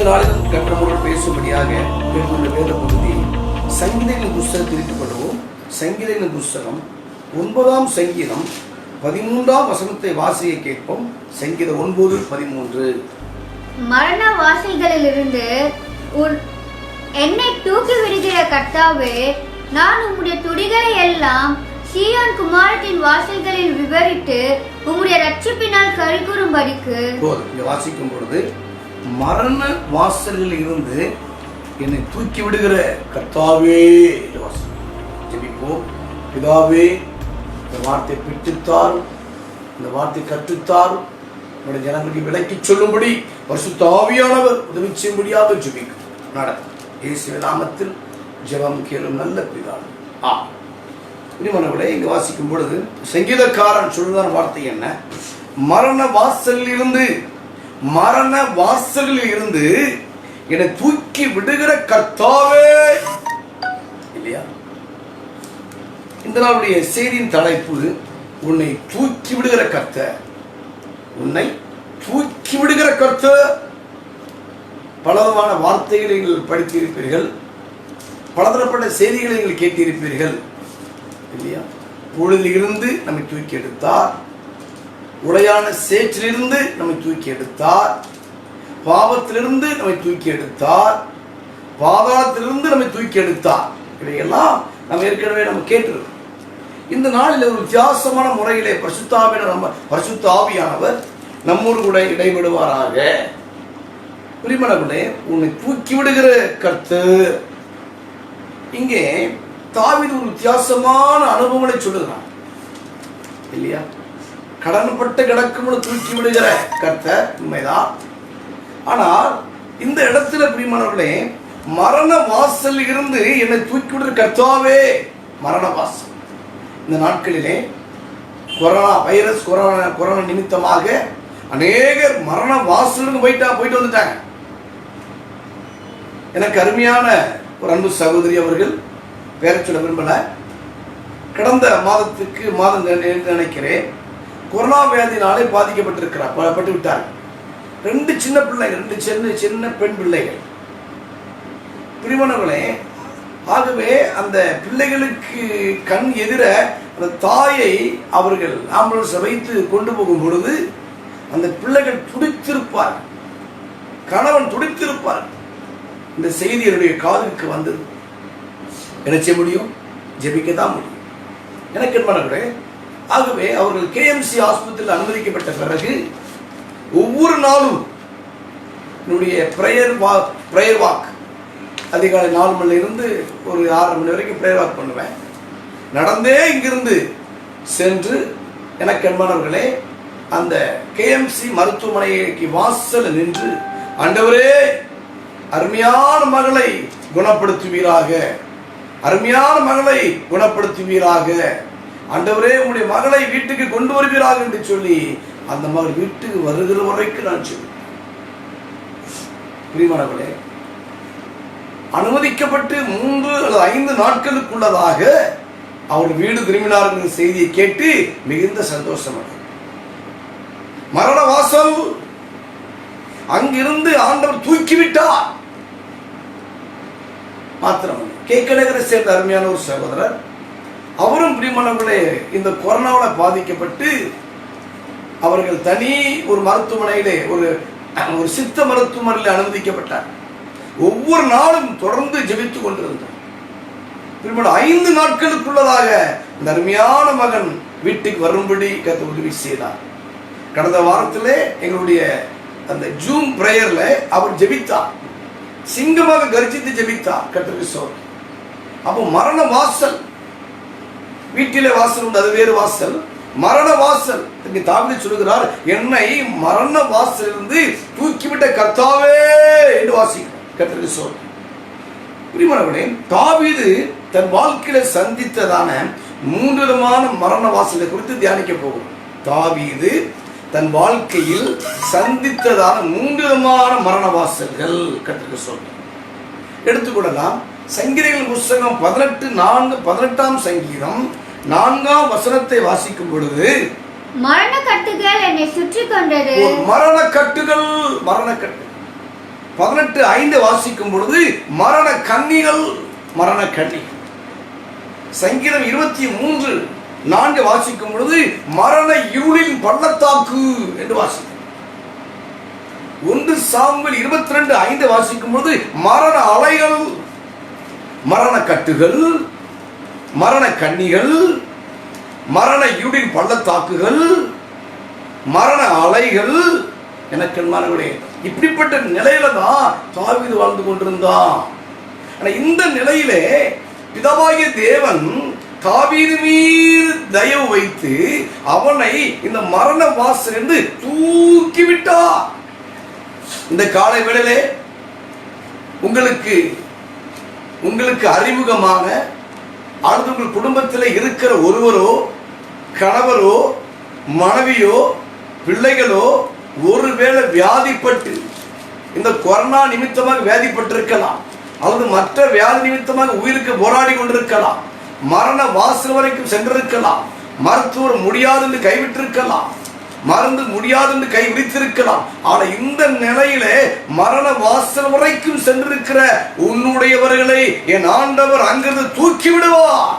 இந்த நாளிலும் கற்றவர்கள் பேசும்படியாக எடுத்துள்ள வேத பகுதி சங்கீதங்களின் புஸ்தகத்தில் இருக்கப்படுவோம். சங்கீதங்களின் புஸ்தகம் 9ஆம் சங்கீதம் 13ஆம் வசனத்தை வாசிக்க கேட்போம். சங்கீதம் 9:13. மரண வாசல்களிலிருந்து என்னை தூக்கி விடுகிற கர்த்தாவே, நான் உம்முடைய துடிகளை எல்லாம் சீயோன் குமாரத்தின் வாசல்களில் விவரித்து உம்முடைய ரட்சிப்பினால் கருகுறும்படிக்கு. இங்க வாசிக்கும் பொழுது மரண வாசல்களில் இருந்து என்னை தூக்கி விடுகிற கர்த்தாவே என்று ஜெபிப்போம். பிதாவே, இந்த வார்த்தை பிடித்தார், இந்த வார்த்தை கற்றுத்தார், நம்முடைய ஜனங்களுக்கு விளக்கி சொல்லும்படி பரிசுத்த ஆவியானவர் உதவி செய்யும்படியாக ஜெபிக்கும். நடக்கும் இயேசுவின் நாமத்தில் ஜெபம் கேளும் நல்ல பிதாவே. இனிமனவர்களே, இங்கு வாசிக்கும் பொழுது சங்கீதக்காரன் சொல்லுதான வார்த்தை என்ன? மரண வாசலில் இருந்து என்னை தூக்கி விடுகிற கர்த்தாவே இல்லையா? இந்த நாளுடைய செய்தியின் தலைப்பு உன்னை தூக்கி விடுகிற கர்த்தர். உன்னை தூக்கி விடுகிற கர்த்தர். பலவிதமான வார்த்தைகளை நீங்கள் படித்திருப்பீர்கள், பலதரப்பட்ட செய்திகளை நீங்கள் கேட்டிருப்பீர்கள் இல்லையா? பொழுதில் இருந்து நம்மை தூக்கி எடுத்தார், உடையான சேற்றிலிருந்து நம்மை தூக்கி எடுத்தார், பாவத்திலிருந்து நம்மை தூக்கி எடுத்தார், பாதாளத்திலிருந்து நம்மை தூக்கி எடுத்தார். இதையெல்லாம் நம்ம ஏற்கனவே நம்ம கேட்டிருக்கோம். இந்த நாளில் ஒரு வித்தியாசமான முறையிலே பரிசுத்த ஆவியானவர் நம்மோடு கூட இடைபடுவாராக. பிரியமானவர்களே, உன்னை தூக்கி விடுகிற கர்த்தர். இங்கே தாவீது ஒரு வித்தியாசமான அனுபவங்களை சொல்லுகிறான் இல்லையா? கடன்பட்ட கிடக்கும் தூக்கி விடுகிற கர்த்தர் உண்மைதான். ஆனால் இந்த இடத்துல பிரியமானவர்களே, மரண வாசல் இருந்து என்னை தூக்கி விடுகிற கர்த்தாவே. மரண வாசல். இந்த நாட்களிலே கொரோனா வைரஸ், கொரோனா நிமித்தமாக அநேகர் மரண வாசலுக்கு போயிட்டு வந்துட்டாங்க. எனக்கு அருமையான ஒரு அன்பு சகோதரி அவர்கள், பேரை சொல்ல விரும்பல, கடந்த மாதம் நினைக்கிறேன், கொரோனா வியாதினாலே பட்டு விட்டார். 2 சின்ன பிள்ளைகள், 2 சின்ன பெண் பிள்ளைகள். பிரிவனங்களே, ஆகவே அந்த பிள்ளைகளுக்கு கண் எதிர அந்த தாயை அவர்கள் ஆம்புலன்ஸ் வைத்து கொண்டு போகும் பொழுது அந்த பிள்ளைகள் துடித்திருப்பார், கணவன் துடித்திருப்பார். இந்த செய்தி என்னுடைய காதுக்கு வந்தது. என்ன செய்ய முடியும்? ஜெபிக்கத்தான் முடியும். எனக்கு என்பனே, ஆகவே அவர்கள் KMC ஆஸ்பத்திரியில் அனுமதிக்கப்பட்ட பிறகு ஒவ்வொரு நாளும் என்னுடைய பிரேயர் வாக் அதிகாலை 4 மணில இருந்து ஒரு 6 மணி வரைக்கும் பிரேயர் வாக் பண்ணுவேன். நடந்தே இங்கிருந்து சென்று எனக்கு என்பனவர்களே அந்த KMC மருத்துவமனைக்கு வாசல் நின்று, ஆண்டவரே, அருமையான மகளை குணப்படுத்துவீராக, அருமையான மகளை குணப்படுத்துவீராக, ஆண்டவரே, உங்களுடைய மகளை வீட்டுக்கு கொண்டு வருவீராக என்று சொல்லி அந்த மகள் வீட்டுக்கு வருகிற வரைக்கும் நான் சொல்லுவேன். பிரியமானவர்களே, அனுமதிக்கப்பட்டு 3 அல்லது 5 நாட்களுக்குள்ளதாக அவர் வீடு திரும்பினார்கள் செய்தியை கேட்டு மிகுந்த சந்தோஷம். மரண வாசல் அங்கிருந்து ஆண்டவர் தூக்கிவிட்டார். மாத்திரம் கேக்கநகரை சேர்ந்த அருமையான ஒரு சகோதரர், அவரும் பிரியமானவர்களே இந்த கொரோனாவில் பாதிக்கப்பட்டு அவர்கள் தனி ஒரு மருத்துவமனையிலே ஒரு சித்த மருத்துவமனையில் அனுமதிக்கப்பட்டார். ஒவ்வொரு நாளும் தொடர்ந்து ஜெபித்துக் கொண்டிருந்தார். 5 நாட்களுக்குள்ளதாக இந்த அருமையான மகன் வீட்டுக்கு வரும்படி கர்த்தர் உதவி செய்தார். கடந்த வாரத்திலே எங்களுடைய அந்த ஜூம் பிரேயர்ல அவர் ஜெபித்தார், சிங்கமாக கர்ஜித்து ஜெபித்தார். கர்த்தருக்கு ஸ்தோத்திரம். அப்போ மரண வாசல், வீட்டிலே வாசல் உண்டு, அது வேறு வாசல். மரண வாசல் இங்கே தாவீது சொல்லுகிறார், என்னை மரண வாசலிலிருந்து தூக்கிவிட்ட கர்த்தாவே என்று வாசிக்கிறார். கர்த்தருக்கு ஸ்தோத்திரம். பிரியமானவர்களே, தாவீது தன் வாழ்க்கையில சந்தித்ததான 3 விதமான மரண வாசலை குறித்து தியானிக்க போகும். தாவீது தன் வாழ்க்கையில் சந்தித்ததான 3 விதமான மரண வாசல்கள் கர்த்தருக்கு ஸ்தோத்திரம். எடுத்துக்கொள்ளலாம். சங்கீதங்களின் புஸ்தகம் 18ஆம் சங்கீதம் 4ஆம் வசனத்தை வாசிக்கும் பொழுது, மரண கட்டுகள் என்னை சுற்றி கொண்டது. மரண கட்டுகள் 18:5 வாசிக்கும் பொழுது மரண கண்ணிகள், மரண கண்ணி. சங்கீதம் 23:4 வாசிக்கும் பொழுது மரண இருளின் பள்ளத்தாக்கு என்று வாசிக்கும். 1 சாமுவேல் 22:5 வாசிக்கும் பொழுது மரண அலைகள், மரண கட்டுகள், மரண கண்ணிகள், மரண இருளின் பள்ளத்தாக்குகள், மரண அலைகள். எனக்கு மாணவர்களே, இப்படிப்பட்ட நிலையில தான் தாவீது வாழ்ந்து கொண்டிருந்தான். இந்த நிலையிலே பிதாவாகிய தேவன் தாவீது மீது தயவு வைத்து அவனை இந்த மரண வாசலிலிருந்து தூக்கி விட்டார். இந்த காலை வேளையிலே உங்களுக்கு அறிமுகமான அல்லது உங்கள் குடும்பத்தில் இருக்கிற ஒருவரோ, கணவரோ, மனைவியோ, பிள்ளைகளோ ஒருவேளை வியாதிப்பட்டு இந்த கொரோனா நிமித்தமாக வியாதிப்பட்டிருக்கலாம், அல்லது மற்ற வியாதி நிமித்தமாக உயிருக்கு போராடி கொண்டிருக்கலாம், மரண வாசல் வரைக்கும் சென்றிருக்கலாம், மருத்துவர் முடியாது என்று கைவிட்டிருக்கலாம், மருந்து முடியாது என்று கை விரித்திருக்கலாம். ஆனா இந்த நிலையிலே மரண வாசல் வரைக்கும் சென்றிருக்கிற உன்னுடையவர்களை என் ஆண்டவர் அங்கிருந்து தூக்கி விடுவார்.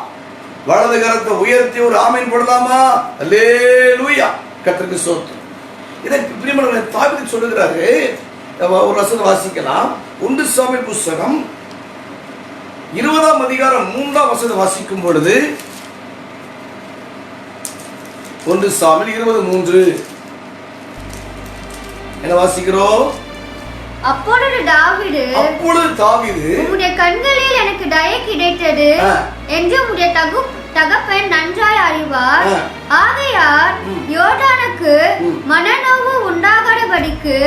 வலது கரத்தை உயர்த்தி ஒரு ஆமீன் போடலாமா? அல்லேலூயா, கர்த்தருக்கு ஸ்தோத்திரம். இதை பிரியமானவர்களே, தாவீது சொல்லுகிறாரு. ஒரு வசனம் வாசிக்கலாம். 1 சாமுவேல் புஸ்தகம் 20ஆம் அதிகாரம் 3ஆம் வசனம் வாசிக்கும் பொழுது 1 சாமுவேல் 20:3 என்ன வாசிக்கிறோம்? அப்பொழுது தாவீது, உம்முடைய கண்களில் எனக்கு தயை கிடைத்தது என்று உம்முடைய தகப்பன் நன்றாய் அறிவார். ஆகையால் யோர்தானுக்கு மனநோவு உண்டாகாதபடிக்கு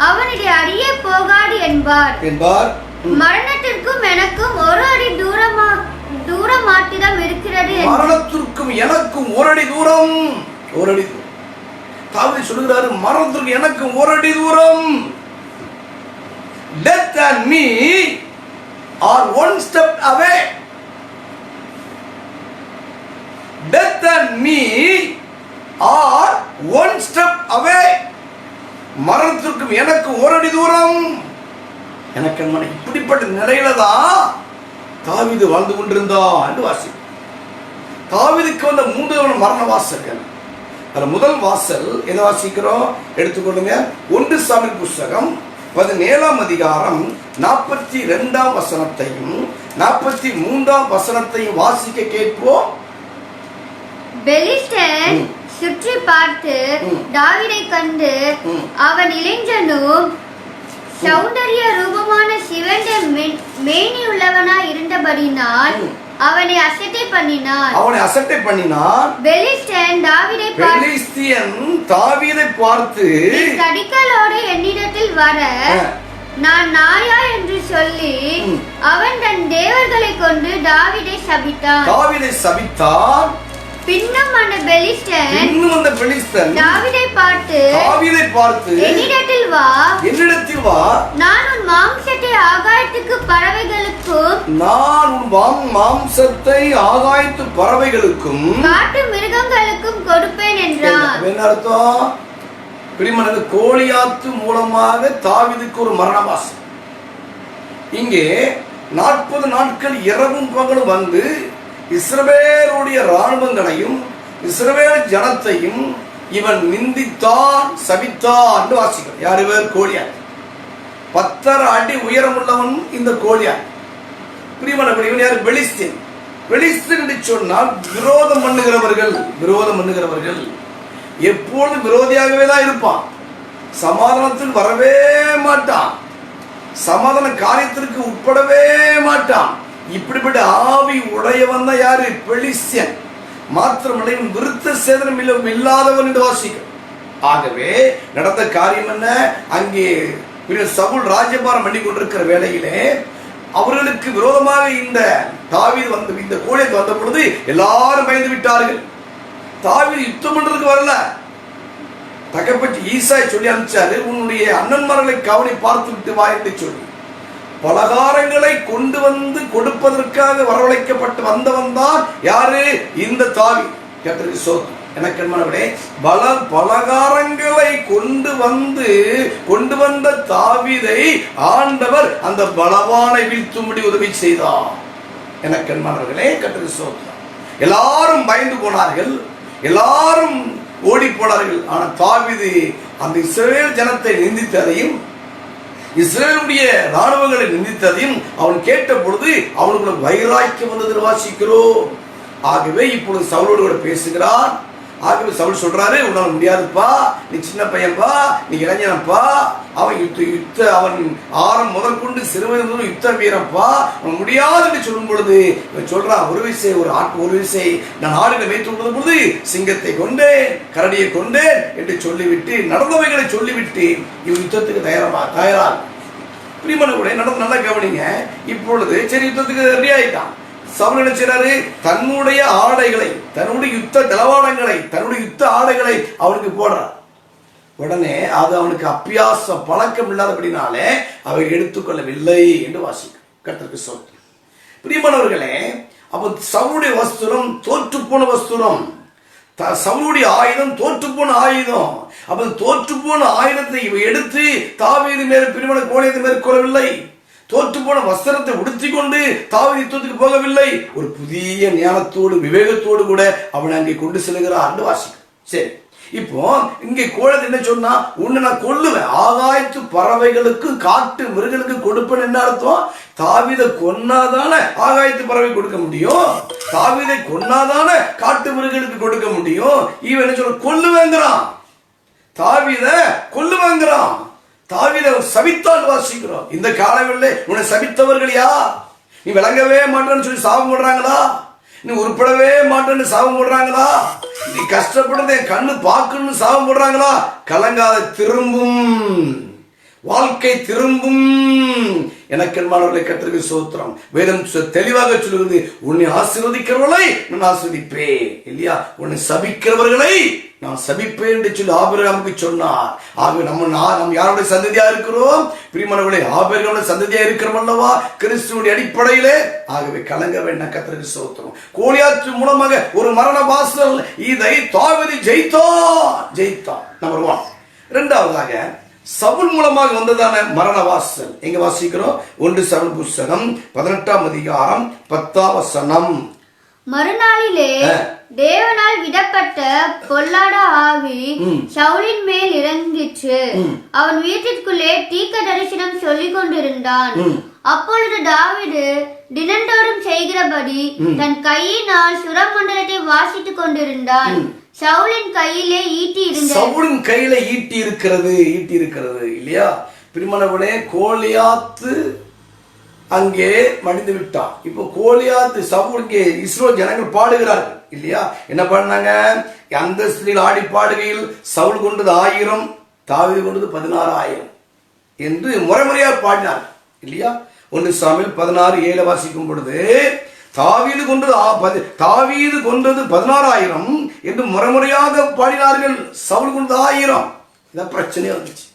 அவனுடைய அடியே போகாது என்பார். மரணத்திற்கும் எனக்கும் 1 அடி தூரமாட்டிடம் இருக்கிறது. மரணத்திற்கும் எனக்கும் 1 அடி தூரம். 1 அடி தூரம். தாவீது சொல்கிறாரு, மரணத்திற்கு எனக்கும் 1 அடி தூரம். Death and me are 1 step away. Death and me are 1 step away. மரணத்திற்கும் எனக்கு 1 அடி தூரம். எனக்கு இப்படிப்பட்ட நிலையில தான் தாவீது வாழ்ந்து கொண்டிருந்தான் என்று வாசிக்கும். தாவீதுக்கு வந்த 3 மரண வாசல்கள். அதுல முதல் வாசல் என்ன வாசிக்கிறோம்? எடுத்துக்கொள்ளுங்க. 1 சாமுவேல் புஸ்தகம் 17ஆம் அதிகாரம் 42ஆம் வசனத்தையும் 43ஆம் வசனத்தையும் வாசிக்க கேட்போம். பெலிஸ்தன் சுற்றி பார்த்து தாவீதை கண்டு அவன் இளைஞனும் சௌந்தரிய ரூபமான சிவந்த மேனி உள்ளவனாய் இருந்தபடினால் அவனை அசட்டை பண்ணினான். பெலிஸ்தியன் தாவீதை பார்த்து தடிகளோடு என்னிடத்தில் வர நான் நாயா என்று சொல்லி அவன் தன் தேவர்களை கொண்டு தாவீதை சபித்தான். பின்னும் அந்த பெலிஸ்தன் தாவீதை பார்த்து என்னிடத்தில் வா, நான் உன் மாம்சத்தை ஆகாயத்துக்கு பறவைகளுக்கும் காட்டு மிருகங்களுக்கும் கொடுப்பேன் என்றான். என்ன அர்த்தம்? பிரியமானவர்களே, கோலியாத்து மூலமாக தாவீதுக்கு ஒரு மரணவாசம். இங்கே 40 நாட்கள் இரவும் பகலும் வந்து இஸ்ரவேலுடைய ராணுவங்களையும் இஸ்ரவேல் ஜனத்தையும் இவன் நிந்தித்தான், சபித்தான் என்று வாசிக்கிறார். யார் இவர்? கோலியாத். 10 அடி உயரம் உள்ளவன் இந்த கோலியாத். பிரியமானவர்களே, இவன் யார்? பெலிஸ்தீன். பெலிஸ்தீன் என்று சொன்னால் விரோதம் பண்ணுகிறவர்கள். எப்பொழுதும் விரோதியாகவே தான் இருப்பான். சமாதானத்தில் வரவே மாட்டான். சமாதான காரியத்திற்கு உட்படவே மாட்டான். இப்படிப்பட்ட ஆவி உடையவன் தான் யாரு? பெலிஸ்தியன். மாத்திரமல்ல, இவன் விருத்த சேதனம் இல்லாதவன் என்று வாசிக்கும். ஆகவே நடந்த காரியம் என்ன? அங்கே சவுல் ராஜ்யபாரம் பண்ணி கொண்டிருக்கிற வேளையிலே அவர்களுக்கு விரோதமாக இந்த தாவீது வந்து இந்த கோலியாத் வந்த பொழுது எல்லாரும் பயந்து விட்டார்கள். தாவீது யுத்தம் பண்றதுக்கு வரல. தகப்பன் ஈசாய் சொல்லி அனுப்பிச்சாரு, உன்னுடைய அண்ணன்மார்களை கவனி பார்த்து விட்டு வா என்று சொல்லி பலகாரங்களை கொண்டு வந்து கொடுப்பதற்காக வரவழைக்கப்பட்டு வந்தவன் தான் யாரு? இந்த தாவீது. கர்த்தருக்கு ஸ்தோத்திரம். எனக்கு பலகாரங்களை கொண்டு வந்த தாவீதை ஆண்டவர் அந்த பலவானை வீழ்த்தும்படி உதவி செய்தார். எனக்கு அன்பானவர்களே, கர்த்தருக்கு ஸ்தோத்திரம். எல்லாரும் பயந்து போனார்கள், எல்லாரும் ஓடி போனார்கள். ஆனால் தாவீது அந்த இஸ்ரவேல் ஜனத்தை நிந்தித்ததையும் இஸ்ரவேலுடைய ராணுவங்களை நிந்தித்ததையும் அவன் கேட்ட பொழுது அவனுக்கு வைராக்கியம் வந்தது வாசிக்கிறோம். ஆகவே இப்பொழுது சவுலோடு கூட பேசுகிறான். ஆகவே சவுல் சொல்றாரு, உன்னால முடியாதுப்பா, நீ சின்ன பையன்பா, நீ இளைஞனப்பா, அவன் அவன் ஆரம் முதற்கொண்டு சிறுவன் யுத்த வீரப்பா, அவன் முடியாது என்று சொல்லும் பொழுது இவன் சொல்றான், ஒரு விசை நான் ஆடுகளை வைத்து கொண்ட பொழுது சிங்கத்தை கொண்டேன், கரடியை கொண்டேன் என்று சொல்லிவிட்டு நடந்தவைகளை சொல்லிவிட்டு இவன் யுத்தத்துக்கு தயாரா பிரியமானவர்களே, நடந்து நல்லா கவனிங்க. இப்பொழுது சரி, யுத்தத்துக்கு ரெடி ஆயிட்டான். சவுல் என்ன செய்றாரு, தன்னுடைய ஆடைகளை, தன்னுடைய யுத்த தளவாடங்களை, தன்னுடைய யுத்த ஆடைகளை அவனுக்கு போடுறார். உடனே அது அவனுக்கு அபியாச பழக்கம் இல்லாதபடினாலே அவை எடுத்துக்கொள்ளவில்லை என்று வாசிக்கும். கர்த்தருக்கு ஸ்தோத்திரம். பிரியமானவர்களே, அப்ப சவுலுடைய வஸ்திரம் தோற்று போன வஸ்திரம், சவுலுடைய ஆயுதம் தோற்று போன ஆயுதம். அப்ப தோற்று போன ஆயுதத்தை இவை எடுத்து தாவீது மேல் பிரிமண கோலியத்தை மேற்கொள்ளவில்லை. தோற்று போன வஸ்திரத்தை உடுத்தி கொண்டு தாவீது யுத்தத்துக்கு போகவில்லை. ஒரு புதிய ஞானத்தோடு விவேகத்தோடு கூட அவனை அங்கே கொண்டு செல்கிறார் வாசிக்கும். சரி, இப்போ இங்கே கோலத்தை என்ன சொன்னா, உன்னை நான் கொல்லுவேன், ஆகாயத்து பறவைகளுக்கு காட்டு மிருகங்களுக்கு கொடுப்பேன். என்ன அர்த்தம்? தாவீதை கொன்னாதான ஆகாயத்து பறவை கொடுக்க முடியும், தாவீதை கொன்னாதான காட்டு மிருகங்களுக்கு கொடுக்க முடியும். இவன் என்ன சொல்ற, கொல்லுவேங்கிறான், தாவீதை கொல்லுவேங்கிறான். தாவீதை சபித்தான் வாசிக்கிறோம். இந்த காலங்களிலே உன்னை சபித்தவர்கள் யார்? நீ விளங்கவே மாட்டேன்னு சொல்லி சாபம் போடுறாங்களா? நீ உருப்படவே மாட்டேன்னு சாபம் போடுறாங்களா? நீ கஷ்டப்படுறத என் கண்ணு பார்க்கணும்னு சாபம் போடுறாங்களா? கலங்காத, திரும்பும், வாழ்க்கை திரும்பும். எனக்கு மாணவர்களை கர்த்தருக்கு ஸ்தோத்திரம். வேதம் தெளிவாக சொல்லுகிறது, உன்னை ஆசீர்வதிக்கிறவர்களை நான் ஆசீர்வதிப்பேன், இல்லையா, உன்னை சபிக்கிறவர்களை நான் சபிப்பேன் என்று சொல்லி ஆபிரகாமுக்கு சொன்னார். ஆகவே நம்ம யாருடைய சந்ததியா இருக்கிறோம்? பிரியமானவர்களே, ஆபிரகாமுடைய சந்ததியா இருக்கிறோம் அல்லவா, கிறிஸ்துவின் அடிப்படையிலே. ஆகவே கலங்க வேண்டாம். கர்த்தருக்கு ஸ்தோத்திரம். கோலியாத் மூலமாக ஒரு மரண வாசல், இதை தாவீது ஜெயித்தான். நம்பர் 1. இரண்டாவதாக சவுல் மூலமாக வந்ததான மரண வாசல் எங்க வாசிக்கிறோம்? 1 சவுல் புத்தகம் 18ஆம் அதிகாரம் 10ஆம் வசனம். மறுநாளிலே தேவனால் விடப்பட்ட பொல்லாத ஆவி சவுலின் மேல் இறங்கிற்று. அவன் வீட்டிற்குள்ளே தீர்க்க தரிசனம் சொல்லிக் கொண்டிருந்தான். அப்பொழுது தாவீது தினந்தோறும் செய்கிறபடி தன் கையினால் சுரமண்டலத்தை வாசித்துக் கொண்டிருந்தான். சவுலின் கையிலே ஈட்டி இருந்தது. சவுலின் கையில ஈட்டி இருக்கிறது இல்லையா? பிரியமானவர்களே, கோலியாத்து அங்கே மடிந்து விட்டான். இப்போ கோலியாத்து சவுலுக்கு இஸ்ரவேல் ஜனங்கள் பாடுகிறார்கள் இல்லையா? என்ன பண்ணாங்க? அந்த ஸ்திரீகள் ஆடி பாடுகையில் சவுல் கொண்டது 1000, தாவீது கொண்டது 16000 என்று முறையாக பாடினார் இல்லையா? 1 சாமுவேல் 16:7 வாசிக்கும் பொழுது தாவீது கொண்டது 16000 என்று முறையாக பாடினார்கள். சவுல் கொண்டது 1000. இதான் பிரச்சனையே வந்துச்சு.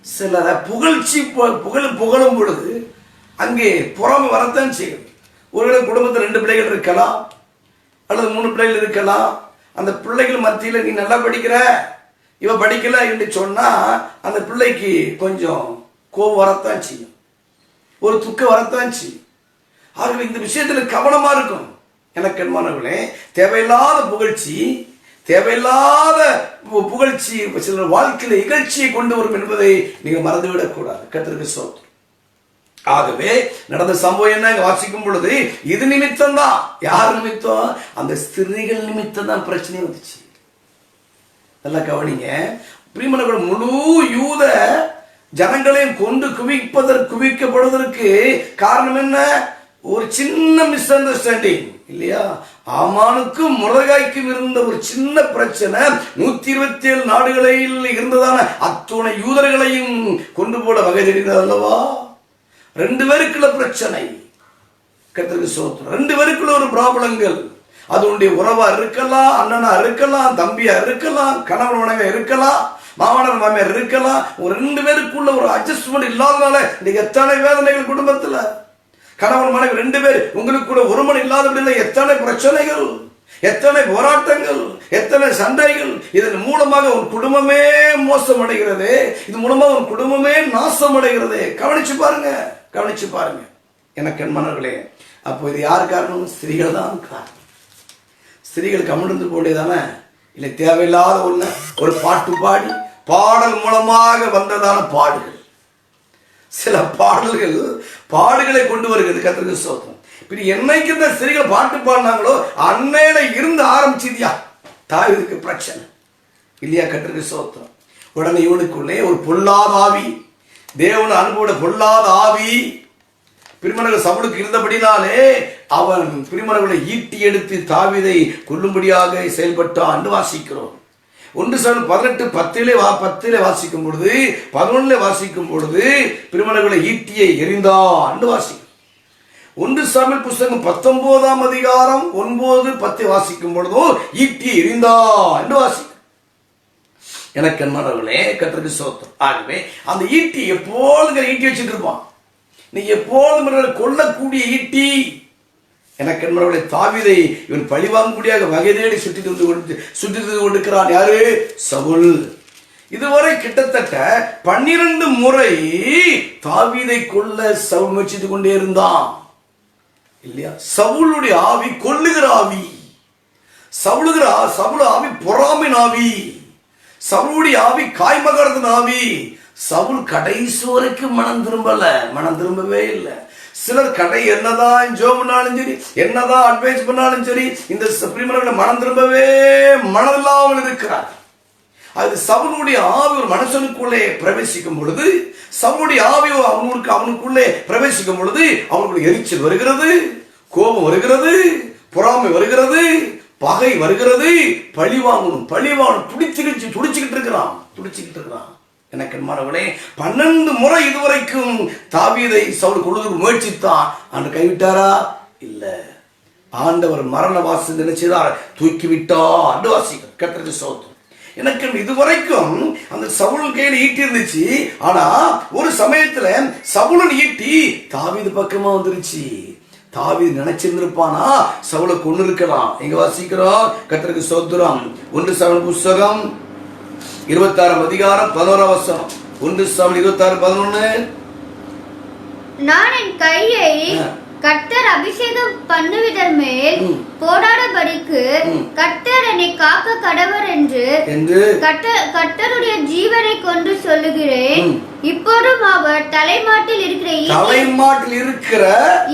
சிலர புகழும் பொழுது அங்கே புறமை வரத்தான் செய்யும். ஒரு குடும்பத்தில் 2 பிள்ளைகள் இருக்கலாம், அல்லது 3 பிள்ளைகள் இருக்கலாம். அந்த பிள்ளைகள் மத்தியில் நீ நல்லா படிக்கிற, இவ படிக்கல என்று சொன்னா அந்த பிள்ளைக்கு கொஞ்சம் கோபம் வரத்தான் செய்யும், ஒரு துக்கம் வரத்தான் செய்யும். ஆகவே இந்த விஷயத்தில் கவனமா இருக்கும். எனக்கு அன்பானவர்களே, தேவையில்லாத சிலர் வாழ்க்கையில இகழ்ச்சியை கொண்டு வரும் என்பதை நீங்க மறந்துவிடக் கூடாது. கர்த்தருக்கு ஸ்தோத்திரம். ஆகவே நடந்த சம்பவம் என்ன வாசிக்கும் பொழுது இது நிமித்தம் தான். யார் நிமித்தம்? அந்த ஸ்திரீகள் நிமித்தம் தான் பிரச்சனை வந்துச்சு. நல்லா கவனிங்க. பிரியமானவர்களே, முழு யூத ஜனங்களையும் கொண்டு குவிக்கப்படுவதற்கு காரணம் என்ன? ஒரு சின்ன மிஸ் அண்டர்ஸ்டாண்டிங் இல்லையா? ஆமானுக்கும் முருகாய்க்கும் இருந்த ஒரு சின்ன பிரச்சனை 127 நாடுகளில் இருந்ததான அத்துணை யூதர்களையும் கொண்டு போட வகை தெரிந்தது அல்லவா? 2 பேருக்குள்ள பிரச்சனை. கர்த்தருக்கு ஸ்தோத்திரம். 2 பேருக்குள்ள ஒரு ப்ராப்ளங்கள். அது உன்னுடைய உறவா இருக்கலாம், அண்ணனா இருக்கலாம், தம்பியா இருக்கலாம், கணவன் மனைவியா இருக்கலாம், மாமனார் மாமியார் இருக்கலாம். ஒரு 2 பேருக்குள்ள ஒரு அட்ஜஸ்ட்மெண்ட் இல்லாதனால இன்னைக்கு எத்தனை வேதனைகள் குடும்பத்துல. கணவன் மனைவி 2 பேர் உங்களுக்கு கூட ஒருமன் இல்லாத எத்தனை பிரச்சனைகள். எத்தனை போராட்டங்கள், எத்தனை சண்டைகள். இதன் மூலமாக ஒரு குடும்பமே மோசமடைகிறது. இது மூலமாக ஒரு குடும்பமே நாசமடைகிறது. கவனிச்சு பாருங்க, கவனிச்சு பாருங்க எனக்கு மனங்களே. அப்போ இது யார் காரணம்? ஸ்திரீகள் தான் காரணம். ஸ்திரீகள் கமிழ்ந்து போண்டேதானே இல்லை, தேவையில்லாத ஒண்ணு ஒரு பாட்டு பாடி பாடல் மூலமாக வந்ததான பாடுகள். சில பாடுகளை கொண்டு வருகிறது. கர்த்தருக்கு ஸ்தோத்திரம். இப்படி என்னைக்கு இந்த ஸ்திரீகள் பாட்டு பாடினாங்களோ அன்னையில இருந்து ஆரம்பிச்சதியா தாவீதுக்கு பிரச்சனை இல்லையா? கர்த்தருக்கு ஸ்தோத்திரம். உடனே இவனுக்குள்ளே ஒரு பொல்லாத ஆவி, தேவன் அனுபவோட பொல்லாத ஆவி பிரிமணர்கள் சவுலுக்கு இருந்தபடினாலே அவன் பிரிமணர்களை ஈட்டி எடுத்து தாவீதை கொல்லும்படியாக செயல்பட்டான் என்று வாசிக்கிறோம். 1 சாமுவேல் 18:10 வாசிக்கும் பொழுது, 11 வாசிக்கும் பொழுது பிரிமணர்களை ஈட்டியை எறிந்தான் என்று வாசிக்கும். 1 சாமுவேல் புத்தகம் 19 அதிகாரம் 9-10 வாசிக்கும் பொழுதும் ஈட்டியை எறிந்தான் என்று வாசிக்கும். எனக்கு அன்பானவர்களே, கர்த்தருக்கு ஸ்தோத்திரம். ஆகவே அந்த ஈட்டி எப்போதும் ஈட்டி வச்சுட்டு இருப்பான். நீ எப்போதும் கொல்லக்கூடிய ஈட்டி. எனக்கு என்பவர்களை தாவீதை இவன் பழிவாங்கக்கூடியாக வகை தேடி சுற்றித்து கொண்டிருக்கிறான். யாரு? சவுல். இதுவரை கிட்டத்தட்ட 12 முறை தாவீதை கொல்ல சவுல் முயற்சித்துக் கொண்டே இருந்தான் இல்லையா? சவுளுடைய ஆவி கொல்லுகிற ஆவி. சவுல் ஆவி பொறாமின் ஆவி. சவுளுடைய ஆவி காய்மகரத்தின் ஆவி. சவுல் கடைசி வரைக்கும் மனம் திரும்பவே இல்லை. சிலர் கடை என்னதான் ஜோ பண்ணாலும் சரி, என்னதான் அட்வைஸ் பண்ணாலும் சரி, இந்த பிரிமணர்களை மனம் திரும்பவே மனதில்லாமல் இருக்கிறார். அது சவுளுடைய ஆவி ஒரு மனுஷனுக்குள்ளே பிரவேசிக்கும் பொழுது, சவுளுடைய ஆவி அவனுக்குள்ளே பிரவேசிக்கும் பொழுது அவனுக்குள்ள எரிச்சல் வருகிறது, கோபம் வருகிறது, பொறாமை வருகிறது, பகை வருகிறது, பழி வாங்கணும் துடிச்சுக்கிட்டு இருக்கிறான். எனக்கு மாணவர்களே, 12 முறை இதுவரைக்கும் தாவீதை சவுல் கொல்வதற்கு முயற்சித்தான். ஆண்டு கைவிட்டாரா? இல்ல. ஆண்டவர் மரண வாசல் நினைச்சதார், தூக்கி விட்டார் வாசிக்கும். கர்த்தருக்கு ஸ்தோத்திரம். எனக்கு இதுவரைக்கும் அந்த சவுல் கையில ஈட்டி இருந்துச்சு. ஆனா ஒரு சமயத்துல சவுலன் ஈட்டி தாவீது பக்கமா வந்துருச்சு. தாவீது நினைச்சிருந்திருப்பானா சவுலை கொண்டு இருக்கலாம். எங்க வாசிக்கிறோம்? கர்த்தருக்கு ஸ்தோத்திரம். 1 சாமுவேல் புத்தகம் 26 அதிகாரம் 11 வசனம். 1 சாமுவேல் 26:11. நான் என் கையை கர்த்தர் அபிஷேகம் பண்ணுவதன் மேல் போடாதபடிக்கு கர்த்தர் என்னை காக்க கடவர் என்று கர்த்தருடைய ஜீவனை கொண்டு சொல்லுகிறேன். இப்போதும் அவர் தலைமாட்டில் இருக்கிற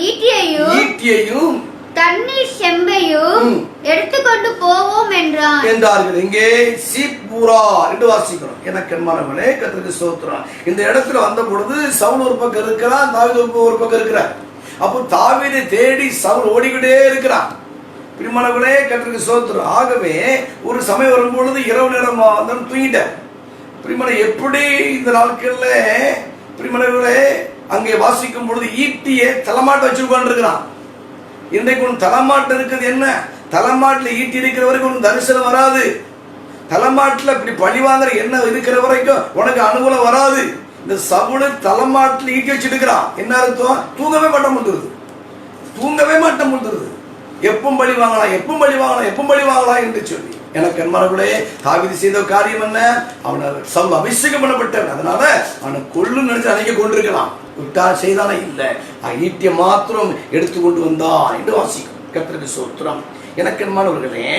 ஈட்டியையும் தண்ணீர் செம்பையும் எடுத்துக்கொண்டு போவோம் என்றார்கள். இங்கே சீப்பூரா என்று வாசிக்கிறோம். எனக்கு அன்பானவர்களே, கர்த்தருக்கு ஸ்தோத்திரம். இந்த இடத்துல வந்த பொழுது சவுல் ஒரு பக்கம் இருக்கிறான், தாவீது ஒரு பக்கம் இருக்கிறார். அப்போ தாவீதை தேடி சவுல் ஓடிக்கிட்டே இருக்கிறான். பிரிமணவர்களே, கர்த்தருக்கு ஸ்தோத்திரம். ஆகவே ஒரு சமயம் வரும் பொழுது இரவு நேரம் வந்து தூங்கிட்டார். பிரிமண எப்படி இந்த நாட்கள்ல பிரிமணவர்களே அங்கே வாசிக்கும் பொழுது ஈட்டியை தலைமாட்ட வச்சிருக்கான் இருக்கிறான். இன்றைக்கு உன் தலைமாட்டு இருக்குது என்ன? தலைமாட்டில் ஈட்டி இருக்கிற வரைக்கும் உனக்கு தரிசனம் வராது. தலைமாட்டில் இப்படி பழிவாங்கிற என்ன இருக்கிற வரைக்கும் உனக்கு அனுகூலம் வராது. இந்த சவுல் தலைமாட்டில் ஈட்டி வச்சுட்டு இருக்கிறான். என்ன அர்த்தம்? தூங்கவே மாட்டம் முடிந்துருது. எப்பவும் பழி வாங்கலாம் என்று சொல்லி. எனக்கு அன்பானவர்களே, தாவீது செய்த காரியம் என்ன? அவனை சவுல் அபிஷேகம் பண்ணப்பட்டவன். அதனால அவனை கொல்லு நினைச்சு அன்னைக்கு கொண்டிருக்கலாம். விட்டா செய்தானே இல்லை, ஈட்டிய மாத்திரம் எடுத்துக்கொண்டு வந்தான் என்று வாசிக்கும். கர்த்தருக்கு ஸ்தோத்திரம். எனக்கு அன்பானவர்களே,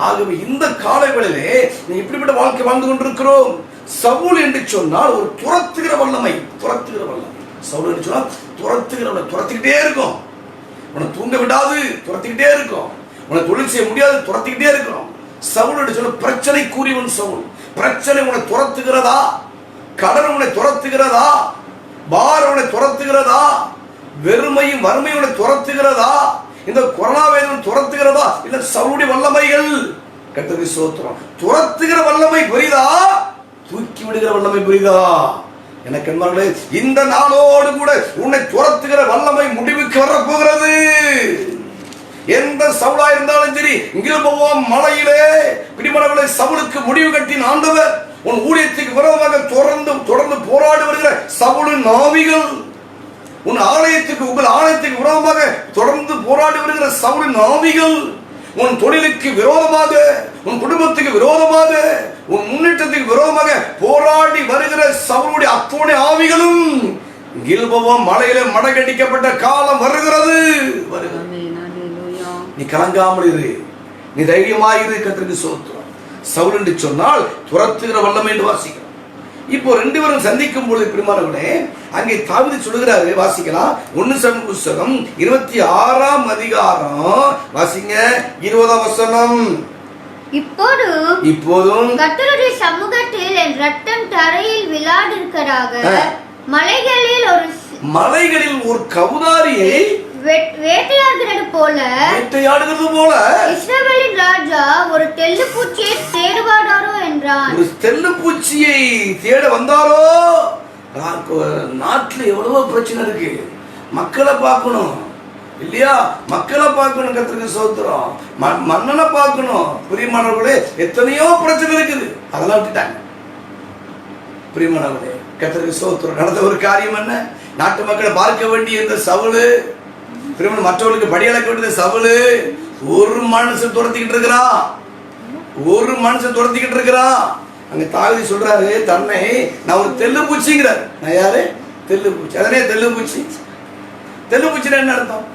ஆகவே இந்த காலங்களிலே நீ இப்படிப்பட்ட வாழ்க்கை வாழ்ந்து கொண்டிருக்கிறோம். சவுல் என்று சொன்னால் ஒரு துரத்துகிற வல்லமை. சவுல் என்று சொன்னால் துரத்திக்கிட்டே இருக்கும். உன்னை தூங்க விடாது, துரத்திக்கிட்டே இருக்கும். உன்னை தொழில் செய்ய முடியாது, துரத்திக்கிட்டே இருக்கும். சவுல் என்று சொல்ல பிரச்சனை கூறியவன் சவுல். பிரச்சனை உன்னை துரத்துகிறதா? கடன் உன்னை துரத்துகிறதா? பாரம் உன்னை துரத்துகிறதா? வெறுமையும் வறுமையும் உன்னை துரத்துகிறதா? இந்த கொரோனா வேதனை துரத்துகிறதா? இல்ல சவுளுடைய வல்லமைகள்? கர்த்தருக்கு ஸ்தோத்திரம். துரத்துகிற வல்லமை புரியுதா? தூக்கி விடுகிற வல்லமை புரியுதா? எனக்கு என்பவர்களே, இந்த நாளோடு கூட உன்னை துரத்துகிற வல்லமை முடிவுக்கு வரப்போகிறது. எந்த சவுலா இருந்தாலும் சரி, இங்கே போவோம் மலையிலே பிடிமணவர்களை சவுலுக்கு முடிவு கட்டின ஆண்டவர் உன் ஊழியத்துக்கு விரோதமாக தொடர்ந்து போராடி வருகிற சவுலின் ஆவிகள், உங்கள் ஆலயத்துக்கு விரோதமாக தொடர்ந்து போராடி வருகிற சவுலின் ஆவிகள், உன் தொழிலுக்கு விரோதமாக, உன் குடும்பத்துக்கு விரோதமாக, உன் முன்னேற்றத்துக்கு விரோதமாக போராடி வருகிற சவுலுடைய அத்தனை ஆவிகளும் கில்போவா மலையில மடக்கடிக்கப்பட்ட காலம் வருகிறது. நீ கலங்காமல் இரு, நீ தைரியமாயிரு. கர்த்தருக்கு ஸ்தோத்திரம். சவுல் என்று சொன்னால் துரத்துகிற வல்லமை என்று வாசிக்கிறோம். இப்போ ரெண்டு பேரும் சந்திக்கும் பொழுது பிரியமானவர்களே, அங்கே தாவீது சொல்லுகிறாரு, வாசிக்கலாம். 1 சாமுவேல் புத்தகம் 26ஆம் அதிகாரம் வாசிங்க, 20ஆம் வசனம். இப்போதும் கர்த்தருடைய சமூகத்தில் என் ரத்தம் தரையில் விழாதிருக்கிறதாக மலைகளில் ஒரு கவுதாரியை வேட்டையாடுகிறது போல இஸ்ரவேலின் ராஜா ஒரு தெள்ளுப்பூச்சியை தேடுவாரோ என்றான். ஒரு தெள்ளுப்பூச்சியை தேட வந்தாரோ? நாட்டுல எவ்வளவோ பிரச்சனை இருக்கு, மக்களை பார்க்கணும் இல்லையா? மக்களை பார்க்கணும். கர்த்தருக்கு ஸ்தோத்திரம். மன்னனை பார்க்கணும். பிரியமானவர்களே, எத்தனையோ பிரச்சனை இருக்குது, அதெல்லாம் விட்டுட்டாங்க. பிரியமானவர்களே, கர்த்தருக்கு ஸ்தோத்திரம். நடந்த ஒரு காரியம் என்ன? நாட்டு மக்களை பார்க்க வேண்டிய இந்த சவுலு, மற்றவர்களுக்கு படியளக்க வேண்டிய சவுலு ஒரு மனுஷன் துரத்திக்கிட்டு இருக்கிறான். அங்க தாவீது சொல்றாரு தன்னை, நான் ஒரு தெள்ளுப்பூச்சிங்கிறார். நான் யாரு? தெள்ளுப்பூச்சி. அதனே தெள்ளுப்பூச்சி. தெள்ளுப்பூச்சின்னு என்ன அர்த்தம்?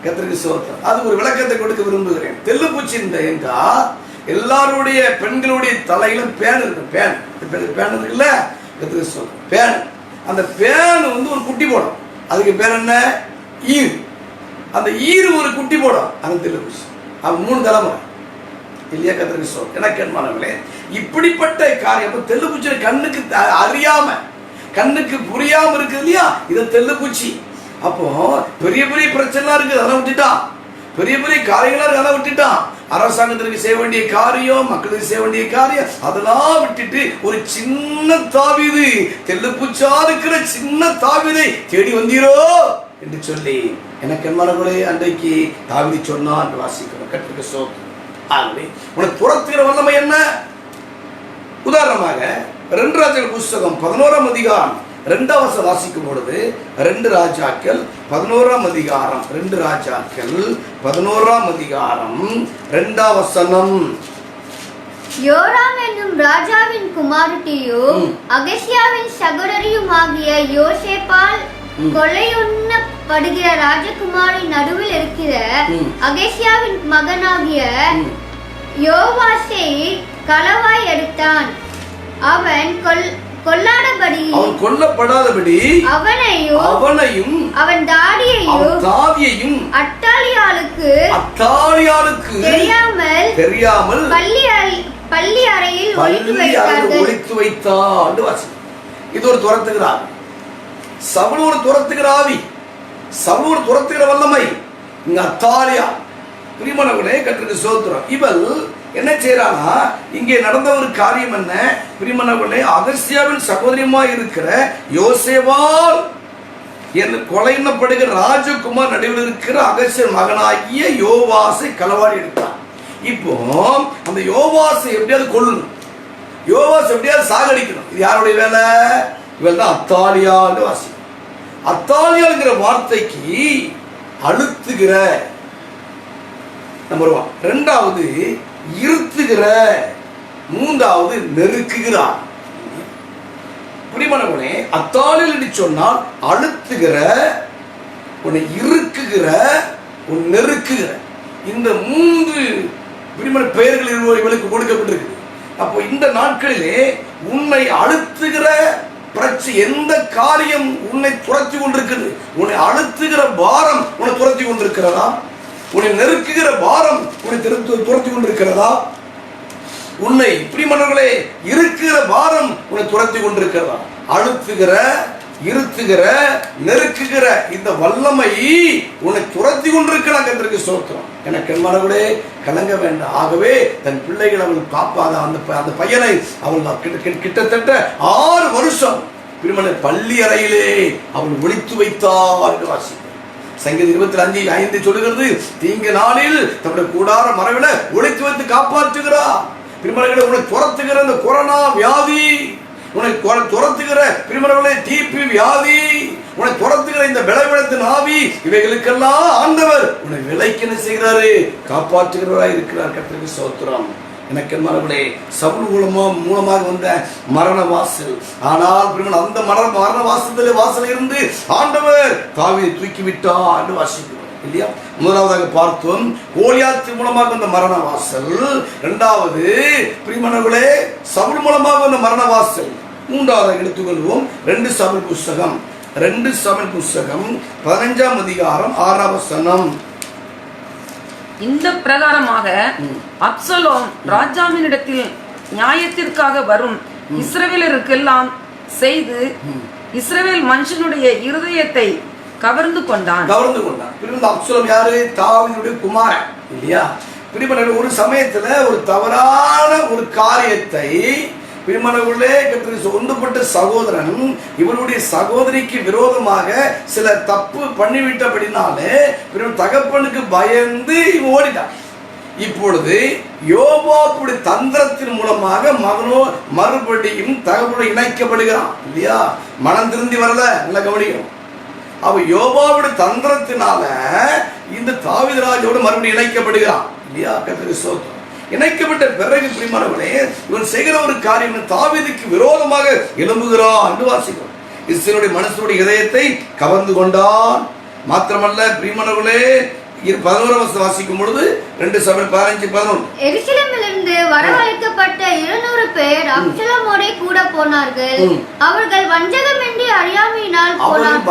கர்த்தருக்கு ஸ்தோத்திரம். அது ஒரு விளக்கத்தை கொடுக்க விரும்புகிறேன். தெள்ளுப்பூச்சி என்றா எல்லாருடைய பெண்களுடைய தலையிலும் பேன் இருக்கு. பேன் இருக்குல்ல? கர்த்தருக்கு ஸ்தோத்திரம். பேன், அந்த பேன் ஒரு குட்டி போடும். அதுக்கு பேர் என்ன? ஈர். அந்த ஈரு ஒரு குட்டி போடும். அந்த தெள்ளுப்பூச்சி. அது 3 தலைமுறை இல்லையா? கர்த்தருக்கு ஸ்தோத்திரம். எனக்கு அன்பானவர்களே, இப்படிப்பட்ட காரியம் தெள்ளுப்பூச்சி கண்ணுக்கு அறியாம, கண்ணுக்கு புரியாம இருக்குது இல்லையா? இது தெள்ளுப்பூச்சி. அப்போ பெரிய பெரிய பிரச்சனை இருக்குது, அதெல்லாம் விட்டுட்டான். பெரிய பெரிய காரியங்களா இருக்கு, அதெல்லாம் விட்டுட்டான். அரசாங்கத்திற்கு செய்ய வேண்டிய காரியம், மக்களுக்கு செய்ய வேண்டிய காரியம், அதெல்லாம் விட்டுட்டு ஒரு சின்ன தாவீது, தெள்ளுப்பூச்சா இருக்கிற சின்ன தாவீதை தேடி வந்தீரோ என்று சொல்லி எனக்கு மனங்களே அன்றைக்கு தாவீது சொன்னான். வாசிக்கிறோம். கர்த்தருக்கு ஸ்தோத்திரம். ஆகவே உனக்கு துரத்துகிற வல்லமை என்ன? உதாரணமாக 2 ராஜாக்கள் புத்தகம் 11ஆம் அதிகாரம் 2ஆம் வசனம் வாசிக்கும் பொழுது, 2 ராஜாக்கள் 11ஆம் அதிகாரம் 2 ராஜாக்கள் 11ஆம் அதிகாரம் 2ஆம் வசனம். யோராம் என்னும் ராஜாவின் குமாரத்தியும் அகசியாவின் சகோதரியுமாகிய யோசேப்பால் கொலையுண்ணப்படுகிற ராஜகுமாரி நடுவில் இருக்கிற அகசியாவின் மகனாகிய யோவாசை களவாய் எடுத்தான். அவன் கொல்லப்படாதபடி அவனையும் அவன் தாடியையும் அட்டாளியாளுக்கு தெரியாமல் பள்ளி அறையில் ஒளித்து வைத்தான். இது ஒரு துரத்துகிற ஆவி. சவுல் ஒரு துரத்துகிற ஆவி, சவுல் ஒரு துரத்துகிற வல்லமை. இங்க அத்தாலியா. பிரியமானவர்களே, கர்த்தருக்கு ஸ்தோத்திரம். இவள் என்ன செய்யறானா? இங்கே நடந்த ஒரு காரியம் என்ன? பிரியமானவர்களே, அகசியாவின் சகோதரியுமாய் இருக்கிற யோசேபால் என்று கொலையிடப்படுகிற ராஜகுமார் நடுவில் இருக்கிற அகசிய மகனாகிய யோவாசை களவாடி எடுத்தான். இப்போ அந்த யோவாசை எப்படியாவது கொல்லணும், யோவாசை எப்படியாவது சாகடிக்கணும். இது யாருடைய வேலை? இவள் தான் அத்தாலியான்னு வாசி. அத்தாலியாங்கிற வார்த்தைக்கு அழுத்துகிற நம்பர் 1, 2வது இருத்துகிற, 3வது நெருக்குகிறார். பிரியமானவனே, அத்தாலில் என்று சொன்னால் அழுத்துகிற, உன்னை இறுக்குகிற, உன் நெருக்குகிற, இந்த 3 பிரியமான பெயர்கள் இவளுக்கு கொடுக்கப்பட்டிருக்கு. அப்போ இந்த நாட்களிலே உன்னை அழுத்துகிற பிரச்சனை, எந்த காரியம் உன்னை துரத்தி கொண்டிருக்கிறது, உன்னை அழுத்துகிற பாரம் உன்னை துரத்தி கொண்டிருக்கிறதா? உன்னை நெருக்குகிற பாரம் உன்னை துரத்தி கொண்டிருக்கிறதா? உன்னை பிரியமானவர்களே இருக்குகிற பாரம் உன்னை துரத்தி கொண்டிருக்கிறதா? அழுத்துகிற, இருத்துகிற, நெருக்குகிற இந்த வல்லமை உன்னை துரத்தி கொண்டிருக்கிறாங்க. கர்த்தருக்கு ஸ்தோத்திரம். எனக்கு மனங்களே கலங்க வேண்டாம். ஆகவே தன் பிள்ளைகள் அவள் காப்பாத அந்த பையனை அவள் கிட்டத்தட்ட 6 வருஷம் பிரிமனை பள்ளி அறையிலே அவள் ஒளித்து வைத்தார் என்று வாசி. சங்கீதம் 25:5 சொல்லுகிறது, தீங்கு நாளில் தன்னுடைய கூடார மறைவில ஒளித்து வைத்து காப்பாற்றுகிறார். பிரிமனைகளை உன்னை துரத்துகிற இந்த கொரோனா வியாதி, உன்னை துரத்துகிற பிரிமனைகளை டிபி வியாதி, உன்னை துரத்துகிற இந்த பலவீனத்தின் ஆவி, இவைகளுக்கெல்லாம் ஆண்டவர் உன்னை விலைக்கு என்ன செய்கிறாரு? காப்பாற்றுகிறவராய் இருக்கிறார். கர்த்தருக்கு ஸ்தோத்திரம். எனக்கு மரபுடைய சவுல் மூலமாக வந்த மரண வாசல். ஆனால் அந்த மரண வாசல் இருந்து ஆண்டவர் தாவீதை தூக்கி விட்டார் என்று வாசிக்கிறோம் இல்லையா? முதலாவதாக பார்த்தோம் கோலியாத் மூலமாக வந்த மரண வாசல். இரண்டாவது பிரியமானவர்களே சவுல் மூலமாக வந்த மரண வாசல். மூன்றாவதாக எடுத்துக்கொள்வோம் 2 சாமுவேல் புஸ்தகம் 15ஆம் அதிகாரம் 6ஆம் வசனம். இந்த பிரகாரமாக அப்சலோம் ராஜாவினிடத்தில் நியாயத்திற்காக வரும் இஸ்ரவேலருக்கெல்லாம் செய்து இஸ்ரவேல் மனுஷனுடைய இருதயத்தை கவர்ந்து கொண்டான். அப்சலோம் யாரு? தாவீதுடைய குமாரன் இல்லையா? பிரியமானவர்களே, ஒரு சமயத்துல ஒரு தவறான ஒரு காரியத்தை பிரியமானவர்களே ஒன்றுபட்ட சகோதரன் இவனுடைய சகோதரிக்கு விரோதமாக சில தப்பு பண்ணிவிட்டபடினாலே தகப்பனுக்கு பயந்து இவன் ஓடிட்டான். இப்பொழுது யோவாபுடைய தந்திரத்தின் மூலமாக மகனோ மறுபடியும் தகப்பனோடு இணைக்கப்படுகிறான் இல்லையா? மனம் திருந்தி வரல, நல்ல கவனிக்கணும். அவ யோவாபுடைய தந்திரத்தினால இந்த தாவீது ராஜாவோடு மறுபடியும் இணைக்கப்படுகிறான் இல்லையா? கர்த்தருக்கு ஸ்தோத்திரம். இணைக்கப்பட்ட பிறகு பிரியமானவர்களே இவன் செய்கிற ஒரு காரியம் தாவீதுக்கு விரோதமாக எழும்புகிறான் என்று வாசிக்கிறோம். இஸ்ரவேலுடைய மனுஷனுடைய இதயத்தை கவர்ந்து கொண்டான். மாத்திரமல்ல பிரியமானவர்களே 11 வசனம் வாசிக்கும் பொழுது 2 சாமுவேல் 15:11 எருசலேமிலிருந்து வரவழைக்கப்பட்ட 200 பேர் அப்சலோமோடே கூட போனார்கள். அவர்கள் வஞ்சகமின்றி அறியாமையினால் போனார்கள்.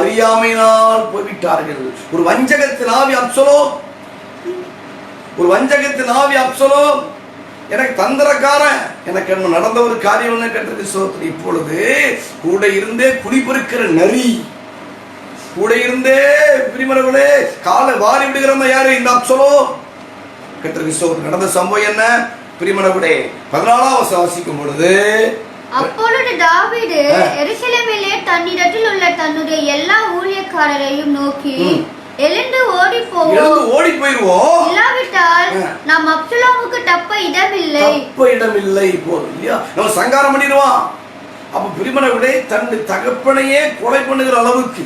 அறியாமையினால் போய்விட்டார்கள். ஒரு வஞ்சகத்தின் ஆவி அப்சலோம், ஒரு வஞ்சகத்தின் ஆவி அப்சலோம் எனக்கு தந்திரக்காரன். எனக்கு என்ன நடந்த ஒரு காரியம் என்ன கேட்டது சோதனை. இப்பொழுது கூட இருந்தே குடிபெருக்கிற நரி, கூட இருந்தே பிரிமரர்களே காலை வாரி விடுகிறவங்க யாரு? இந்த அப்சலோம். கேட்டது சோதனை. நடந்த சம்பவம் என்ன? பிரிமரர்களே 14ஆம் வசனம் வாசிக்கும் பொழுது அப்பொழுது தாவீது எருசலேமிலே தன்னிடத்தில் உள்ள தன்னுடைய எல்லா ஊழியக்காரரையும் நோக்கி எழுந்து ஓடி போவோம், இல்லாவிட்டால் நாம் அப்சலோமுக்கு தப்ப இடமில்லை போதும் இல்லையா? நம்ம சங்காரம் பண்ணிடுவான். அப்ப பிரிமனவிடே தன்னுடைய தகப்பனையே கொலை பண்ணுகிற அளவுக்கு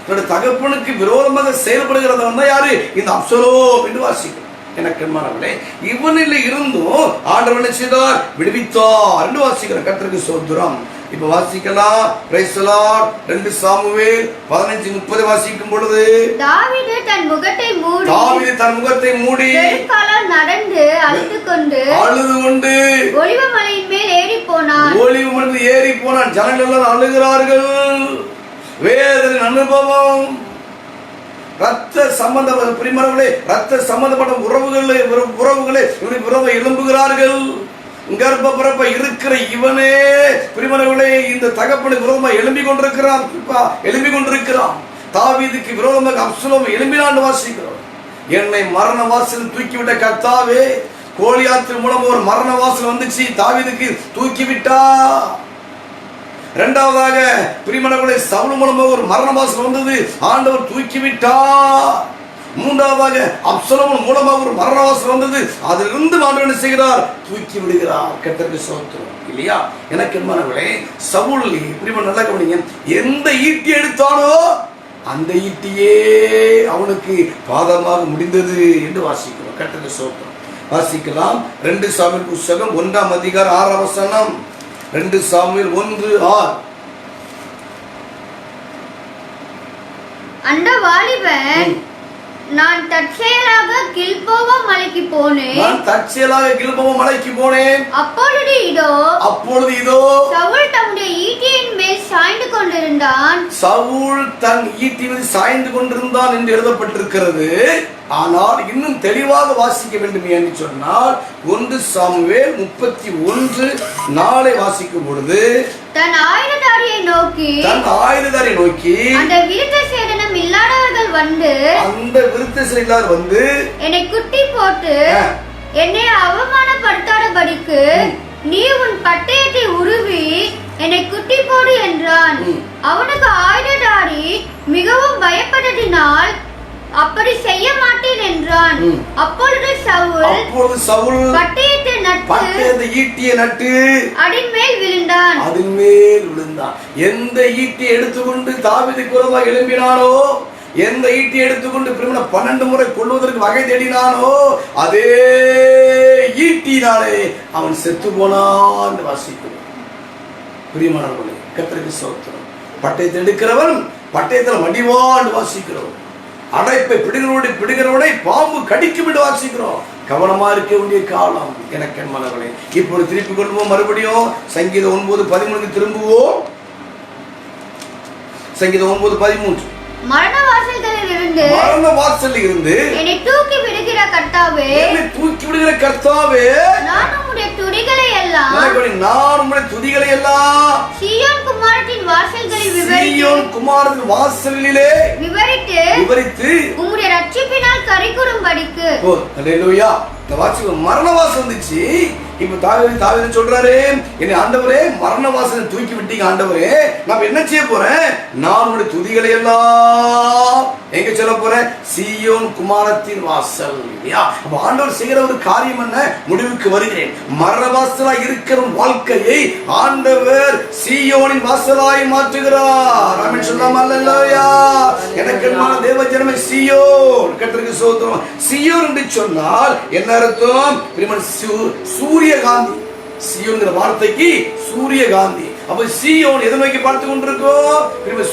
தன்னுடைய தகப்பனுக்கு விரோதமாக செயல்படுகிறத யாரு? இந்த அப்சலோம் என்று வாசிக்கிறோம். எனக்கு மனவர்களே இவனில் இருந்தும் ஆண்டவர் என்ன செய்தார்? விடுவித்தார் என்று வாசிக்கிறோம். கர்த்தருக்கு ஸ்தோத்திரம். இப்ப வாசிக்கலாம். Praise the Lord. 2 சாமுவேல் 15:30 வாசிக்கும் பொழுது தாவீது தன் முகத்தை மூடி பெருங்காலம் நடந்து அழுது கொண்டு ஒலிவ மலையின் மேல் ஏறி போனான். ஜனங்கள் எல்லாம் அழுகிறார்கள். வேதனை அனுபவம், ரத்த சம்பந்தப்பட்ட பிரிமரங்களே, ரத்த சம்பந்தப்பட்ட உறவுகளே இவனை எழும்புகிறார்கள். கர்ப்ப இருக்கிற இவனே பிரிமரங்களே இந்த தகப்பனுக்கு விரோதமாக எழும்பிக் கொண்டிருக்கிறான். தாவீதுக்கு விரோதமாக அப்சலோம் எழும்பினான்னு வாசிக்கிறோம். என்னை மரண வாசல் தூக்கிவிட்ட கர்த்தாவே, கோலியாத்தின் மூலம் ஒரு மரண வாசல் வந்துச்சு, தாவீதுக்கு தூக்கிவிட்டா. இரண்டாவதாக பிரிமரங்களே சவுல் மூலமாக ஒரு மரண வாசல் வந்தது, ஆண்டவர் தூக்கிவிட்டார். மூன்றாவதாக அப்சலோம் மூலமாக ஒரு மரண வாசல் வந்தது, அதிலிருந்து ஆண்டவர் என்ன செய்கிறார்? தூக்கி விடுகிறார். கர்த்தருக்கு ஸ்தோத்திரம் இல்லையா? எனக்கு என்பவர்களே சவுல் பிரிமன் நல்லா கவனிங்க, எந்த ஈட்டி எடுத்தானோ அந்த ஈட்டியே அவனுக்கு பாதமாக முடிந்தது என்று வாசிக்கிறோம். கர்த்தருக்கு ஸ்தோத்திரம். வாசிக்கலாம். 2 சாமுவேல் புஸ்தகம் 1ஆம் அதிகாரம் 6ஆம் வசனம். 2 சாமுவேல் 1:6. அந்த வாலிபன் நான் தற்செயலாக கில்போவா மலைக்கு போனேன். அப்பொழுது இதோ சவுல் தம்முடைய ஈட்டியின் மேல் சாய்ந்து கொண்டிருந்தான் என்று எழுதப்பட்டிருக்கிறது. ஆனால் இன்னும் தெளிவாக வாசிக்க வேண்டும் என்று சொன்னால் 1 சாமுவேல் 31:4 வாசிக்கும் பொழுது தன் ஆயுததாரியை நோக்கி அந்த விருத்த சேதனம் இல்லாதவர்கள் வந்து என்னை குட்டி போட்டு என்னை அவமானப்படுத்தாதபடிக்கு நீ உன் பட்டயத்தை உருவி என்னை குட்டி போடு என்றான். அவனுக்கு ஆயுததாரி மிகவும் பயப்பட்டதினால் அப்படி செய்ய மாட்டேன் என்றான். அப்பொழுது சவுல் பட்டயத்தை நட்டு அடின் மேல் விழுந்தான். விழுந்தான். அதன் மேல் விழுந்தான். எந்த ஈட்டி எடுத்துக்கொண்டு தாவீது விரோதமாக எழும்பினானோ, எந்த ஈட்டி எடுத்துக்கொண்டு பிரிமனை 12 முறை கொள்வதற்கு வகை தேடினானோ, அதே ஈட்டினாலே அவன் செத்து போனான் வாசிக்கிறோம். பிரியமானவர்களே, கர்த்தருக்கு ஸ்தோத்திரம். பட்டயத்தை எடுக்கிறவன் பட்டயத்தில் மடிவான் வாசிக்கிறோம். அடைப்பை பிடுகிறவனை பாம்பு கடிக்கும் என்று வாசிக்கிறோம். கவனமா இருக்க வேண்டிய காலம் எனக்கு மனவர்களே. இப்போது திருப்பி கொள்வோம். மறுபடியும் சங்கீதம் 9:13 திரும்புவோம். சங்கீதம் 9:13. மரண வாசல்களில் இருந்து என்னை தூக்கி விடுகிற கர்த்தாவே, நான் உம்முடைய துதிகளை எல்லாம் சீயோன் குமாரத்தின் வாசல்களிலே விவரித்து உம்முடைய ரட்சிப்பினால் கரைகூறும்படிக்கு. அல்லேலூயா. இந்த வாசல் மரண வாசல் வந்துச்சு. இப்ப தாவீது சொல்றாரு, என்னை ஆண்டவரே மரண வாசலை தூக்கி விட்டீங்க ஆண்டவரே, நான் என்ன செய்ய போறேன்? நான் உங்களுடைய துதிகளை எல்லாம் எங்க சொல்ல போறேன்? சீயோன் குமாரத்தின் வாசல். அப்ப ஆண்டவர் செய்கிற ஒரு காரியம் என்ன? முடிவுக்கு வருகிறேன். மரண வாசலா இருக்கிற வாழ்க்கையை ஆண்டவர் சீயோனின் வாசலாய் மாற்றுகிறார். ஆமென் சொல்லாம அல்லேலூயா. எனக்கு தேவ ஜனமே சீயோன், கர்த்தருக்கு ஸ்தோத்திரம். சீயோன் என்று சொன்னால் என்ன அர்த்தம்? சூரியகாந்தி. சீயோன்ங்கிற வார்த்தைக்கு சூரியகாந்தி. அப்ப சீயோன் எதை நோக்கி பார்த்து கொண்டிருக்கோம்?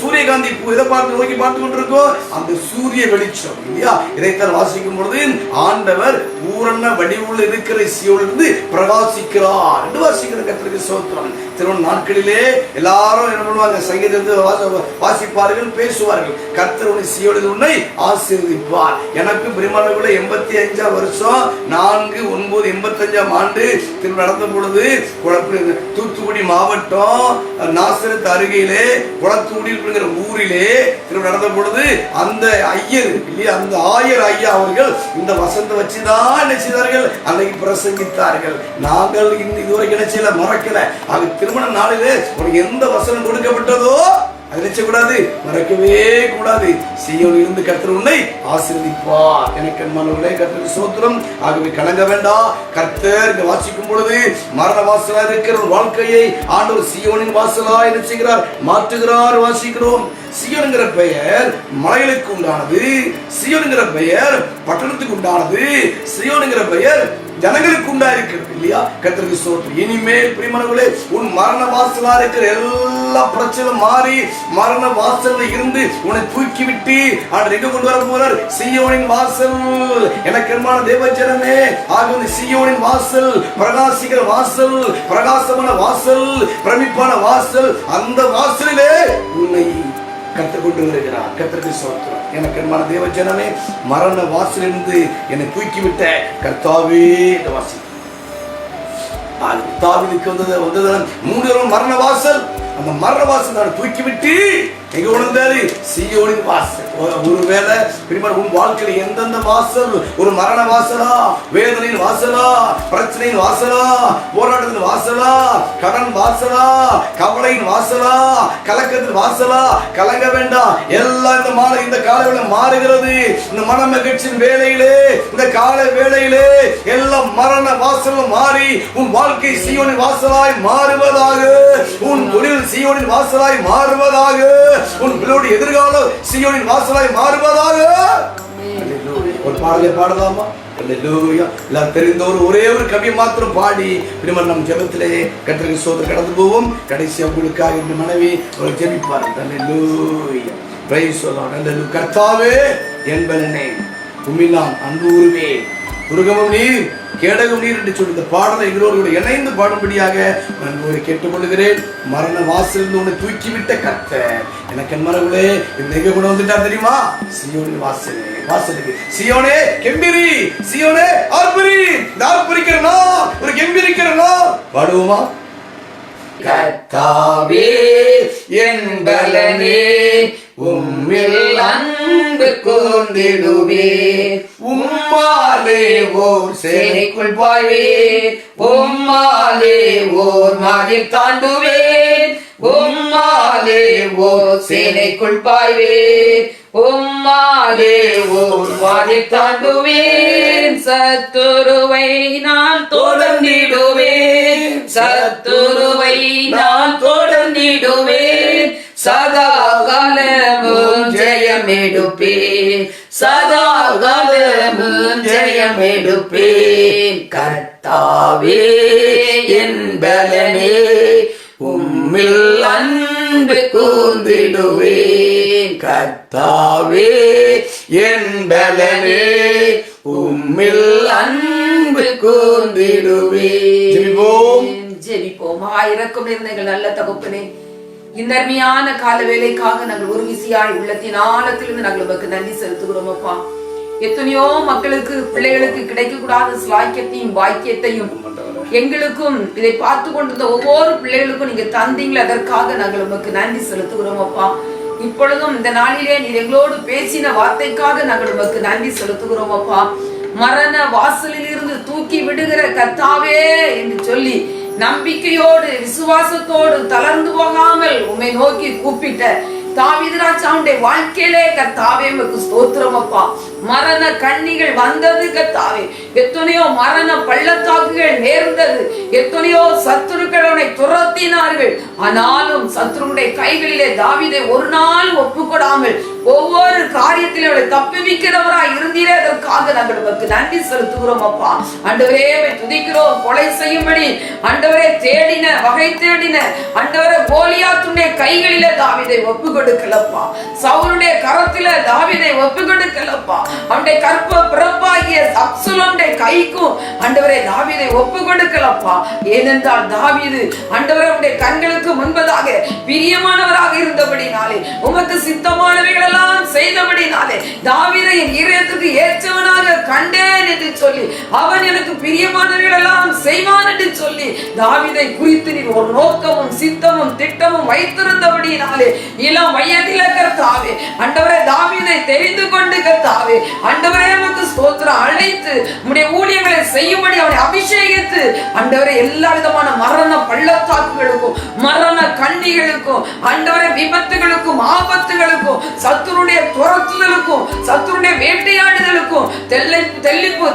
சூரியகாந்தி எதை நோக்கி பார்த்து கொண்டிருக்கோம்? அந்த சூரிய வெளிச்சம் இல்லையா? இதைத்தான் வாசிக்கும் பொழுது ஆண்டவர் பூரண வடிவுள்ள இருக்கிற சீயோனிலிருந்து பிரகாசிக்கிறார் என்று வாசிக்கிற கர்த்தருக்கு ஸ்தோத்திரம். திருமண நாட்களிலே எல்லாரும் என்ன பண்ணுவாங்க? சங்கீதத்தை வாசிப்பார்கள், பேசுவார்கள். கர்த்தர் உன்னை சீயோனில் உன்னை ஆசீர்வதிப்பார். எனக்கு பிரியமானவர்களே, 85ஆம் வருஷம் 4/9/85ஆம் ஆண்டு திருமணம் நடந்த பொழுது தூத்துக்குடி மாவட்டம் நாசரத் அருகிலே குளத்தூடி ஊரிலே திருமணம் நடந்த பொழுது அந்த ஐயர் இல்லையா, அந்த ஆயர் ஐயா அவர்கள் இந்த வசந்த வச்சுதான் என்ன செய்தார்கள்? அன்னைக்கு பிரசங்கித்தார்கள். நாங்கள் இதுவரைக்கும் என்ன செய்யல, மறக்கல. அது திருமண நாளிலே உனக்கு எந்த வசனம் கொடுக்கப்பட்டதோ அதை நினைச்சக்கூடாது, மறக்கவே கூடாது. சீயோனில் இருந்து கர்த்தர் உன்னை ஆசீர்வதிப்பார். எனக்கு மனவர்களே, கர்த்தருக்கு ஸ்தோத்திரம். ஆகவே கலங்க வேண்டாம். கர்த்தர் இங்க வாசிக்கும் பொழுது மரண வாசலா இருக்கிற ஒரு வாழ்க்கையை ஆண்டவர் சீயோனின் வாசலா என்ன செய்கிறார்? மாற்றுகிறார். வாசிக்கிறோம். சீயோன்கிற பெயர் மலைகளுக்கு உண்டானது. சீயோன்கிற பெயர் பட்டணத்துக்கு உண்டானது. சீயோன்கிற பெயர் ஜனங்களுக்கு உண்டா இருக்கிறது இல்லையா? கர்த்தருக்கு ஸ்தோத்திரம். இனிமேல் பிரியமானவர்களே, உன் மரண வாசலா இருக்கிற எல்லா பிரச்சனையும் மாறி மரண வாசல்ல இருந்து உன்னை தூக்கி விட்டு ஆண்டவர் எங்க கொண்டு வர போறார்? சீயோனின் வாசல். எனக்கு அன்பான தேவ ஜனமே, ஆக சீயோனின் வாசல், பிரகாசிக்கிற வாசல், பிரகாசமான வாசல், பிரமிப்பான வாசல், அந்த வாசலிலே உன்னை கர்த்தர் கொண்டு வருகிறார். கர்த்தருக்கு ஸ்தோத்திரம். எனக்கு அன்பான தேவ ஜனமே, மரண வாசலிருந்து என்னை தூக்கிவிட்ட கர்த்தாவே இந்த வாசல். தாவீதுக்கு வந்தது 3 மரண வாசல். அந்த மரண வாசல் நான் தூக்கிவிட்டு எங்க உணர்ந்தாரு? சீயோனின் வாசல். ஒருவேளை உன் வாழ்க்கையில் எந்தெந்த வாசல், ஒரு மரண வாசலா, வேதனையின் வாசலா, பிரச்சனையின் வாசலா, போராட்டத்தின் வாசலா, கடன் வாசலா, கவலையின் வாசலா, கலக்கத்தின் வாசலா, கலங்க வேண்டாம். எல்லாம் இந்த காலையில மாறுகிறது. இந்த மன மகிழ்ச்சியின் வேளையிலே, இந்த கால வேளையிலே எல்லாம் மரண வாசலும் மாறி உன் வாழ்க்கை சீயோனின் வாசலாய் மாறுவதாக. உன் தொழில் சீயோனின் வாசலாய் மாறுவதாக. உன் பிள்ளையுடைய எதிர்காலம் சீயோனின் வாசலாய் மாறுவதாக. ஒரு பாடலை பாடலாமா? எல்லாம் தெரிந்தவர் ஒரே ஒரு கவி மாத்திரம் பாடி பின்னர் நம் ஜெபத்திலே கர்த்தருக்கு ஸ்தோத்திரம் கடந்து போவோம். கடைசி அவங்களுக்காக இந்த மனைவி அவர் ஜெபிப்பார். கர்த்தாவே என்பனே, உம்மில் நான் அன்பு கூறுவேன். துருகமும் நீர், கேடகம் நீர் என்று சொல்லி இந்த பாடலை எங்களோடு இணைந்து பாடும்படியாக நான் கேட்டுக்கொள்கிறேன். மரண வாசல் உன்னை தூக்கிவிட்ட கர்த்தர் எனக்கு என் மரங்களே இந்த எங்க கொண்டு வந்துட்டா தெரியுமா? சீயோனின் வாசலுக்கு. சீயோனே கெம்பிரி, சீயோனே ஆர்ப்பரி. இந்த ஆர்ப்பரிக்கிறனா ஒரு கெம்பிரிக்கிறனா பாடுவோமா? கர்த்தாவே என் பலனே, உம்மில் அன்பு கூர்ந்திடுவே. உம்மாலே ஓர் சேனைக்குள் பாய்வேன், உம்மாலே ஓர் மதில் தாண்டுவேன். உம்மாலே ஓர் சேனைக்குள் பாய்வேன், உம்மாலே ஓர் மதில் தாண்டுவேன். சத்துருவை நான் தொடர்ந்திடுவேன், சத்துருவை நான் தொடர்ந்திடுவேன், சதா காலமும் ஜெயமெடுப்பேன், சதா காலமும் ஜெயமெடுப்பேன். கர்த்தாவே என் பலனே, உம்மில் அன்பு கூர்ந்திடுவேன். கர்த்தாவே என் பலனே, உம்மில் அன்பு கூர்ந்திடுவேன். ஜெபிப்போம். ஜெபிப்போம். இரக்கம் நிறைந்த எங்கள் நல்ல தகப்பனே, இந்த அருமையான கால வேலைக்காக நாங்கள் ஒரு விசியாய் உள்ளத்தின் ஆழத்திலிருந்து நாங்கள் உமக்கு நன்றி செலுத்துகிறோம் அப்பா. எத்தனையோ மக்களுக்கு, பிள்ளைகளுக்கு கிடைக்க கூடாத ஸ்லாக்கியத்தையும் பாக்கியத்தையும் எங்களுக்கும் இதை பார்த்து கொண்டிருந்த ஒவ்வொரு பிள்ளைகளுக்கும் நீங்க தந்தீங்களே, அதற்காக நாங்கள் உமக்கு நன்றி செலுத்துகிறோம் அப்பா. இப்பொழுதும் இந்த நாளிலே நீர் எங்களோடு பேசின வார்த்தைக்காக நாங்கள் உமக்கு நன்றி செலுத்துகிறோம் அப்பா. மரண வாசலில் இருந்து தூக்கி விடுகிற கர்த்தாவே என்று சொல்லி நம்பிக்கையோடு விசுவாசத்தோடு தளர்ந்து போகாமல் உம்மை நோக்கி கூப்பிட்ட தாவீது ராஜாவுடைய வாழ்க்கையிலே கர்த்தாவே உமக்கு ஸ்தோத்திரம் அப்பா. மரண கண்ணிகள் வந்தது கர்த்தாவே, எத்தனையோ மரண பள்ளத்தாக்குகள் நேர்ந்தது, எத்தனையோ சத்துருக்கள் அவனை துரத்தினார்கள். ஆனாலும் சத்துருடைய கைகளிலே தாவீதை ஒரு நாள் ஒப்புக்கொடாமல் ஒவ்வொரு காரியத்திலும் அவளை தப்புவிக்கிறவராய் இருந்தீரே, அதற்காக நாங்கள் உமக்கு நன்றி செலுத்துகிறோம் அப்பா. ஆண்டவரே துதிக்கிறோம். கொலை செய்யும்படி ஆண்டவரே தேடின, வகை தேடின ஆண்டவரே கோலியாத்துடைய கைகளிலே தாவீதை ஒப்பு கொடுக்கலப்பா. சவுலுடைய கரத்திலே தாவீதை ஒப்பு கொடுக்கலப்பா. அவனுடைய கற்ப பிறப்பாகிய அப்சலோமுடைய கைக்கும் ஆண்டவரே தாவீதை ஒப்பு கொடுக்கலப்பா. ஏனென்றால் தாவீது ஆண்டவரே உம்முடைய கண்களுக்கு முன்பதாக பிரியமானவராக இருந்தபடினாலே, உமக்கு சித்தமானவைகள் செய்தபடினாலே தாவீதை என் இதயத்துக்கு ஏற்றவனாக கண்டேன் என்று சொல்லி, அவன் எனக்கு பிரியமானவர்கள் எல்லாம் செய்வான் என்று சொல்லி தாவீதை குறித்து நீர் ஒரு நோக்கமும் சித்தமும் திட்டமும் வைத்திருந்தபடினாலே இளம் வயதிலே கர்த்தாவே ஆண்டவரே தாவீதை தெரிந்து கொண்டு கர்த்தாவே ஆண்டவரே உமக்கு ஸ்தோத்திரம் அழைத்து உம்முடைய ஊழியங்களை செய்யும்படி அவனை அபிஷேகித்து ஆண்டவரே எல்லா விதமான மரண பள்ளத்தாக்குகளுக்கும் மரண கண்ணிகளுக்கும் ஆண்டவரே விபத்துகளுக்கும் ஆபத்துகளுக்கும் சத்துருடைய துரத்துதலுக்கும் சத்துருடைய வேட்டையாடுதலுக்கும்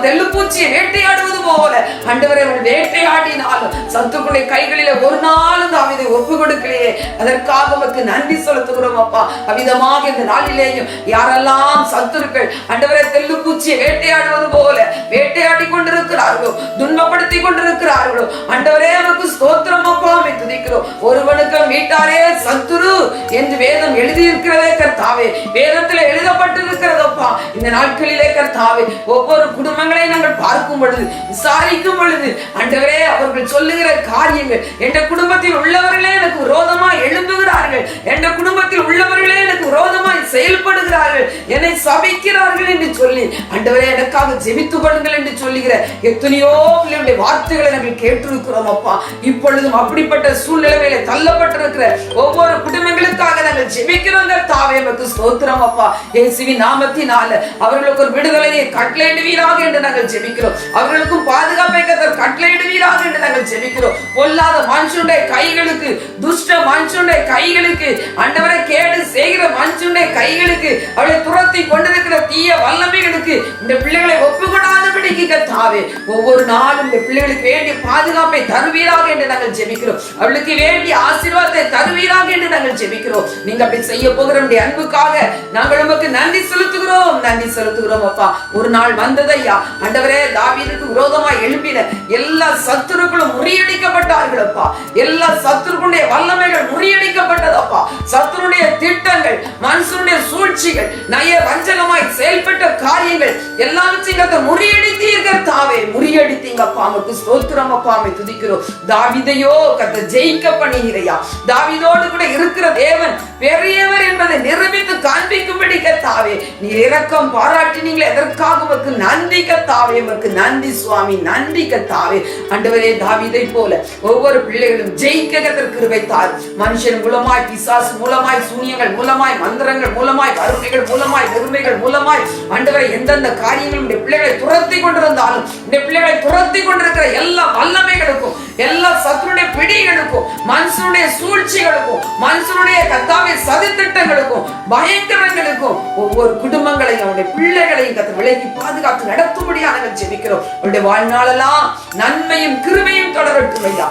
தெல்லுப்பூச்சியை வேட்டையாடுவது போல ஆண்டவரை வேட்டையாடினாலும் சத்துருடைய கைகளிலே ஒரு நாளும் தாவீதை ஒப்பு கொடுக்கலையே, அதற்காக உமக்கு நன்றி செலுத்துகிறோம் அப்பா. அவ்விதமாக இந்த நாளிலேயும் யாரெல்லாம் சத்துருக்கள் ஆண்டவரை தெல்லுப்பூச்சியை வேட்டையாடுவது போல வேட்டையாடி கொண்டிருக்கிறார்களோ, துன்பப்படுத்தி கொண்டிருக்கிறார்களோ, ஆண்டவரே உமக்கு ஸ்தோத்திரம் அப்பா. துதிக்கிறோம். ஒருவனுக்கு வீட்டாரே சத்துரு என்று வேதம் எழுதியிருக்கிறதே கர்த்தாவே, வேதத்தில் எழுதப்பட்டிருக்கிறதப்பா. இந்த நாட்களிலே கர்த்தாவே ஒவ்வொரு குடும்பங்களை நாங்கள் பார்க்கும் பொழுது, விசாரிக்கும் பொழுது ஆண்டவரே அவர்கள் சொல்லுகிற காரியங்கள், என்ற குடும்பத்தில் உள்ளவர்களே எனக்கு விரோதமாய் எழும்புகிறார்கள், என்ற குடும்பத்தில் உள்ளவர்களே எனக்கு விரோதமாய் செயல்படுகிறார்கள், என்னை சபிக்கிறார்கள் என்று சொல்லி ஆண்டவரே எனக்காக ஜெபித்துக் கொள்ளுங்கள் என்று சொல்லுகிற எத்தனையோ பிள்ளைகளுடைய வார்த்தைகளை நாங்கள் கேட்டிருக்கிறோம் அப்பா. இப்பொழுதும் அப்படிப்பட்ட சூழ்நிலையில தள்ளப்பட்டிருக்கிற ஒவ்வொரு குடும்பங்களுக்காக நாங்கள் ஜெபிக்கிறோம் கர்த்தாவே. உமக்கு ஸ்தோத்திரம் அப்பா. இயேசுவின் நாமத்தினால அவர்களுக்கு ஒரு விடுதலையை கட்டளையிடுவீராக என்று நாங்கள் ஜெபிக்கிறோம். அவர்களுக்கும் பாதுகாப்பை கர்த்தர் கட்டளையிடுவீராக என்று நாங்கள் ஜெபிக்கிறோம். பொல்லாத மனுஷனுடைய கைகளுக்கு, துஷ்ட மனுஷனுடைய கைகளுக்கு, ஆண்டவரை கேடு செய்கிற மனுஷனுடைய கைகளுக்கு, அவளை துரத்தி கொண்டிருக்கிற தீய வல்லமைகளுக்கு இந்த பிள்ளைகளை ஒப்புக்கொடாதபடிக்கு கர்த்தாவே ஒவ்வொரு நாளும் இந்த பிள்ளைகளுக்கு வேண்டிய பாதுகாப்பை தருவீராக என்று நாங்கள் ஜெபிக்கிறோம். அவளுக்கு வேண்டிய ஆசீர்வாதத்தை தருவீராக என்று நாங்கள் ஜெபிக்கிறோம். நீங்க அப்படி செய்ய போகிற அன்புக்காக நாங்கள் உமக்கு நன்றி செலுத்துகிறோம், நன்றி செலுத்துகிறோம் அப்பா. ஒரு நாள் வந்ததையா ஆண்டவரே தாவீதுக்கு விரோதமாய் எழும்பின எல்லா சத்துருக்களும் முறியடிக்கப்பட்டார்கள் அப்பா. எல்லா சத்துருக்களுடைய வல்லமைகள் முறியடிக்கப்பட்டதப்பா. சத்துருடைய திட்டங்கள், மனுஷனுடைய சூழ்ச்சிகள், நய வஞ்சகமாய் செயல்பட்ட காரியங்கள் எல்லாவற்றையும் முறியடித்தீர்கள் தாவே, முறியடித்தீங்க அப்பா. உமக்கு ஸ்தோத்திரம் அப்பா. துதிக்கிறோம். தாவீதையோ கர்த்தர் ஜெயிக்க பண்ணுகிறையா. தாவீதோடு கூட இருக்கிற தேவன் பெரியவர் என்பதை நிரூபித்து காண்பிக்கும்படி கர்த்தாவே நீர் இரக்கம் பாராட்டினீங்களே, எதற்காக உமக்கு நன்றி கர்த்தாவே. உமக்கு நன்றி சுவாமி, நன்றி கர்த்தாவே. ஆண்டவரே தாவீதை போல ஒவ்வொரு பிள்ளைகளும் ஜெயிக்க கர்த்தர் கிருபை தார். மனுஷன் மூலமாய், பிசாசு மூலமாய், சூனியங்கள் மூலமாய், மந்திரங்கள் மூலமாய், வறுமைகள் மூலமாய், வெறுமைகள் மூலமாய் ஆண்டவரை எந்தெந்த காரியங்களும் இந்த பிள்ளைகளை துரத்தி கொண்டிருந்தாலும், இந்த பிள்ளைகளை துரத்தி கொண்டிருக்கிற எல்லா வல்லமைகளுக்கும் எல்லா சத்துருடைய பிடிகளுக்கும், மனுஷனுடைய சூழ்ச்சிகளுக்கும், மனுஷனுடைய கர்த்தாவே சதித்திட்டங்களுக்கும், பயங்கரங்களுக்கும் ஒவ்வொரு குடும்பங்களையும் அவருடைய பிள்ளைகளையும் கர்த்தர் விலகி பாதுகாத்து நடத்தும்படியாக நாங்கள் ஜெபிக்கிறோம். அவருடைய வாழ்நாளெல்லாம் நன்மையும் கிருபையும் தொடரட்டும் ஐயா.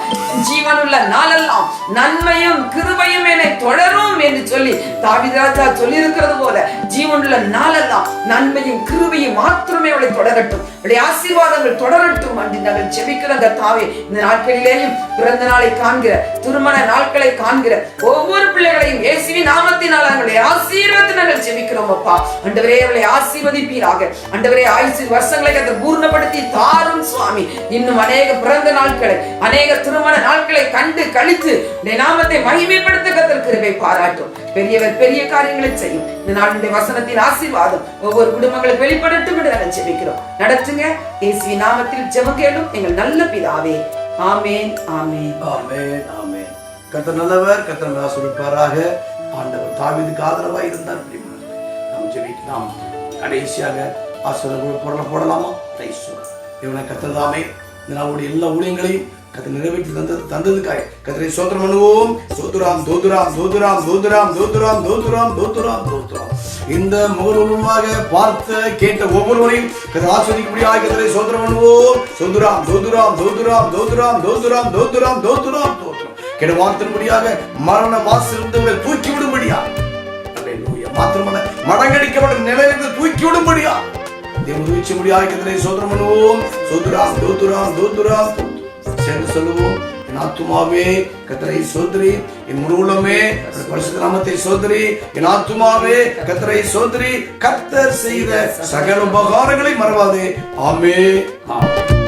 ஜீவனுள்ள நாளெல்லாம் நன்மையும் கிருபையும் என்னை தொடரும் என்று சொல்லி தாவீது ராஜா சொல்லி இருக்கிறது போல ஜீவனுள்ள நாளெல்லாம் நன்மையும் கிருபையும் மாத்திரமே அவளை தொடரட்டும், அவளுடைய ஆசீர்வாதங்கள் தொடரட்டும் என்று நாங்கள் ஜெபிக்கிற கர்த்தாவே, இந்த நாட்களிலேயும் பிறந்த நாளை காண்கிற, திருமண நாட்களை காண்கிற ஒவ்வொரு பிள்ளைகளையும் இயேசுவின் நாமத்தினால் அவளுடைய ஆசீர்வாதத்தை நாங்கள் ஜெபிக்கிறோம் அப்பா. ஆண்டவரே அவளை ஆசீர்வதிப்பீராக. ஆண்டவரே ஆயுசு வருஷங்களை கர்த்தர் பூர்ணப்படுத்தி தாரும் சுவாமி. இன்னும் அநேக பிறந்த நாட்களை, அநேக திருமண நாட்களை கண்டு கழித்து நாமத்தை மகிமைப்படுத்த கர்த்தர் கிருபை பாராட்டும். பெரியவர் பெரிய காரியங்களை செய்யும். இந்த நாளுடைய வசனத்தின் ஆசீர்வாதம் ஒவ்வொரு குடும்பங்களுக்கு வெளிப்படட்டும் என்று நாங்கள் ஜெபிக்கிறோம். நடத்துங்க இயேசுவின் நாமத்தில் ஜெபம் கேளும் எங்கள் நல்ல பிதாவே. ஆமென், ஆமென், ஆமென், ஆமென். கர்த்தர் நல்லவர், கர்த்தர் ஆசீர்வதிப்பாராக. ஆண்டவர் தாவீதுக்கு ஆதரவாக இருந்தார். நாம் ஜெபிக்கலாம். கடைசியாக ஆசீர்வாத பொருளை போடலாமா? இவனை கர்த்தர் தாமே இந்த நாளுடைய எல்லா ஊழியங்களையும் கர்த்தர் நிறைவேற்றி தந்ததுக்காய் கர்த்தரை ஸ்தோத்திரம் பண்ணுவோம். ஸ்தோத்திரம், ஸ்தோத்திரம், ஸ்தோத்திரம், ஸ்தோத்திரம், ஸ்தோத்திரம், ஸ்தோத்திரம், ஸ்தோத்திரம், ஸ்தோத்திரம். இந்த முகநூலமாக பார்த்த கேட்ட ஒவ்வொருவரையும் கர்த்தர் ஆசீர்வதிக்கும்படியாக கர்த்தரை ஸ்தோத்திரம் பண்ணுவோம். ஸ்தோத்திரம், ஸ்தோத்திரம், ஸ்தோத்திரம், ஸ்தோத்திரம், ஸ்தோத்திரம், ஸ்தோத்திரம், ஸ்தோத்திரம், ஸ்தோத்திரம். கேட்ட வார்த்தையின்படியாக மரண வாசலிருந்தவரை தூக்கி விடும்படியா, மாத்திரமல்ல மடங்கடிக்கப்பட்ட நிலையிலிருந்து தூக்கி விடும்படியா உதவிச்ச முடியாது கர்த்தரை ஸ்தோத்திரம் பண்ணுவோம். ஸ்தோத்திரம், ஸ்தோத்திரம், ஸ்தோத்திரம். சேர்ந்து சொல்லுவோம். என் ஆத்துமாவே கர்த்தரை ஸ்தோத்திரி, என் முழு உள்ளமே பரிசுத்த நாமத்தை ஸ்தோத்திரி, என் ஆத்துமாவே கர்த்தரை ஸ்தோத்திரி, கர்த்தர் செய்த சகல உபகாரங்களை மறவாதே. ஆமென், ஆமென்.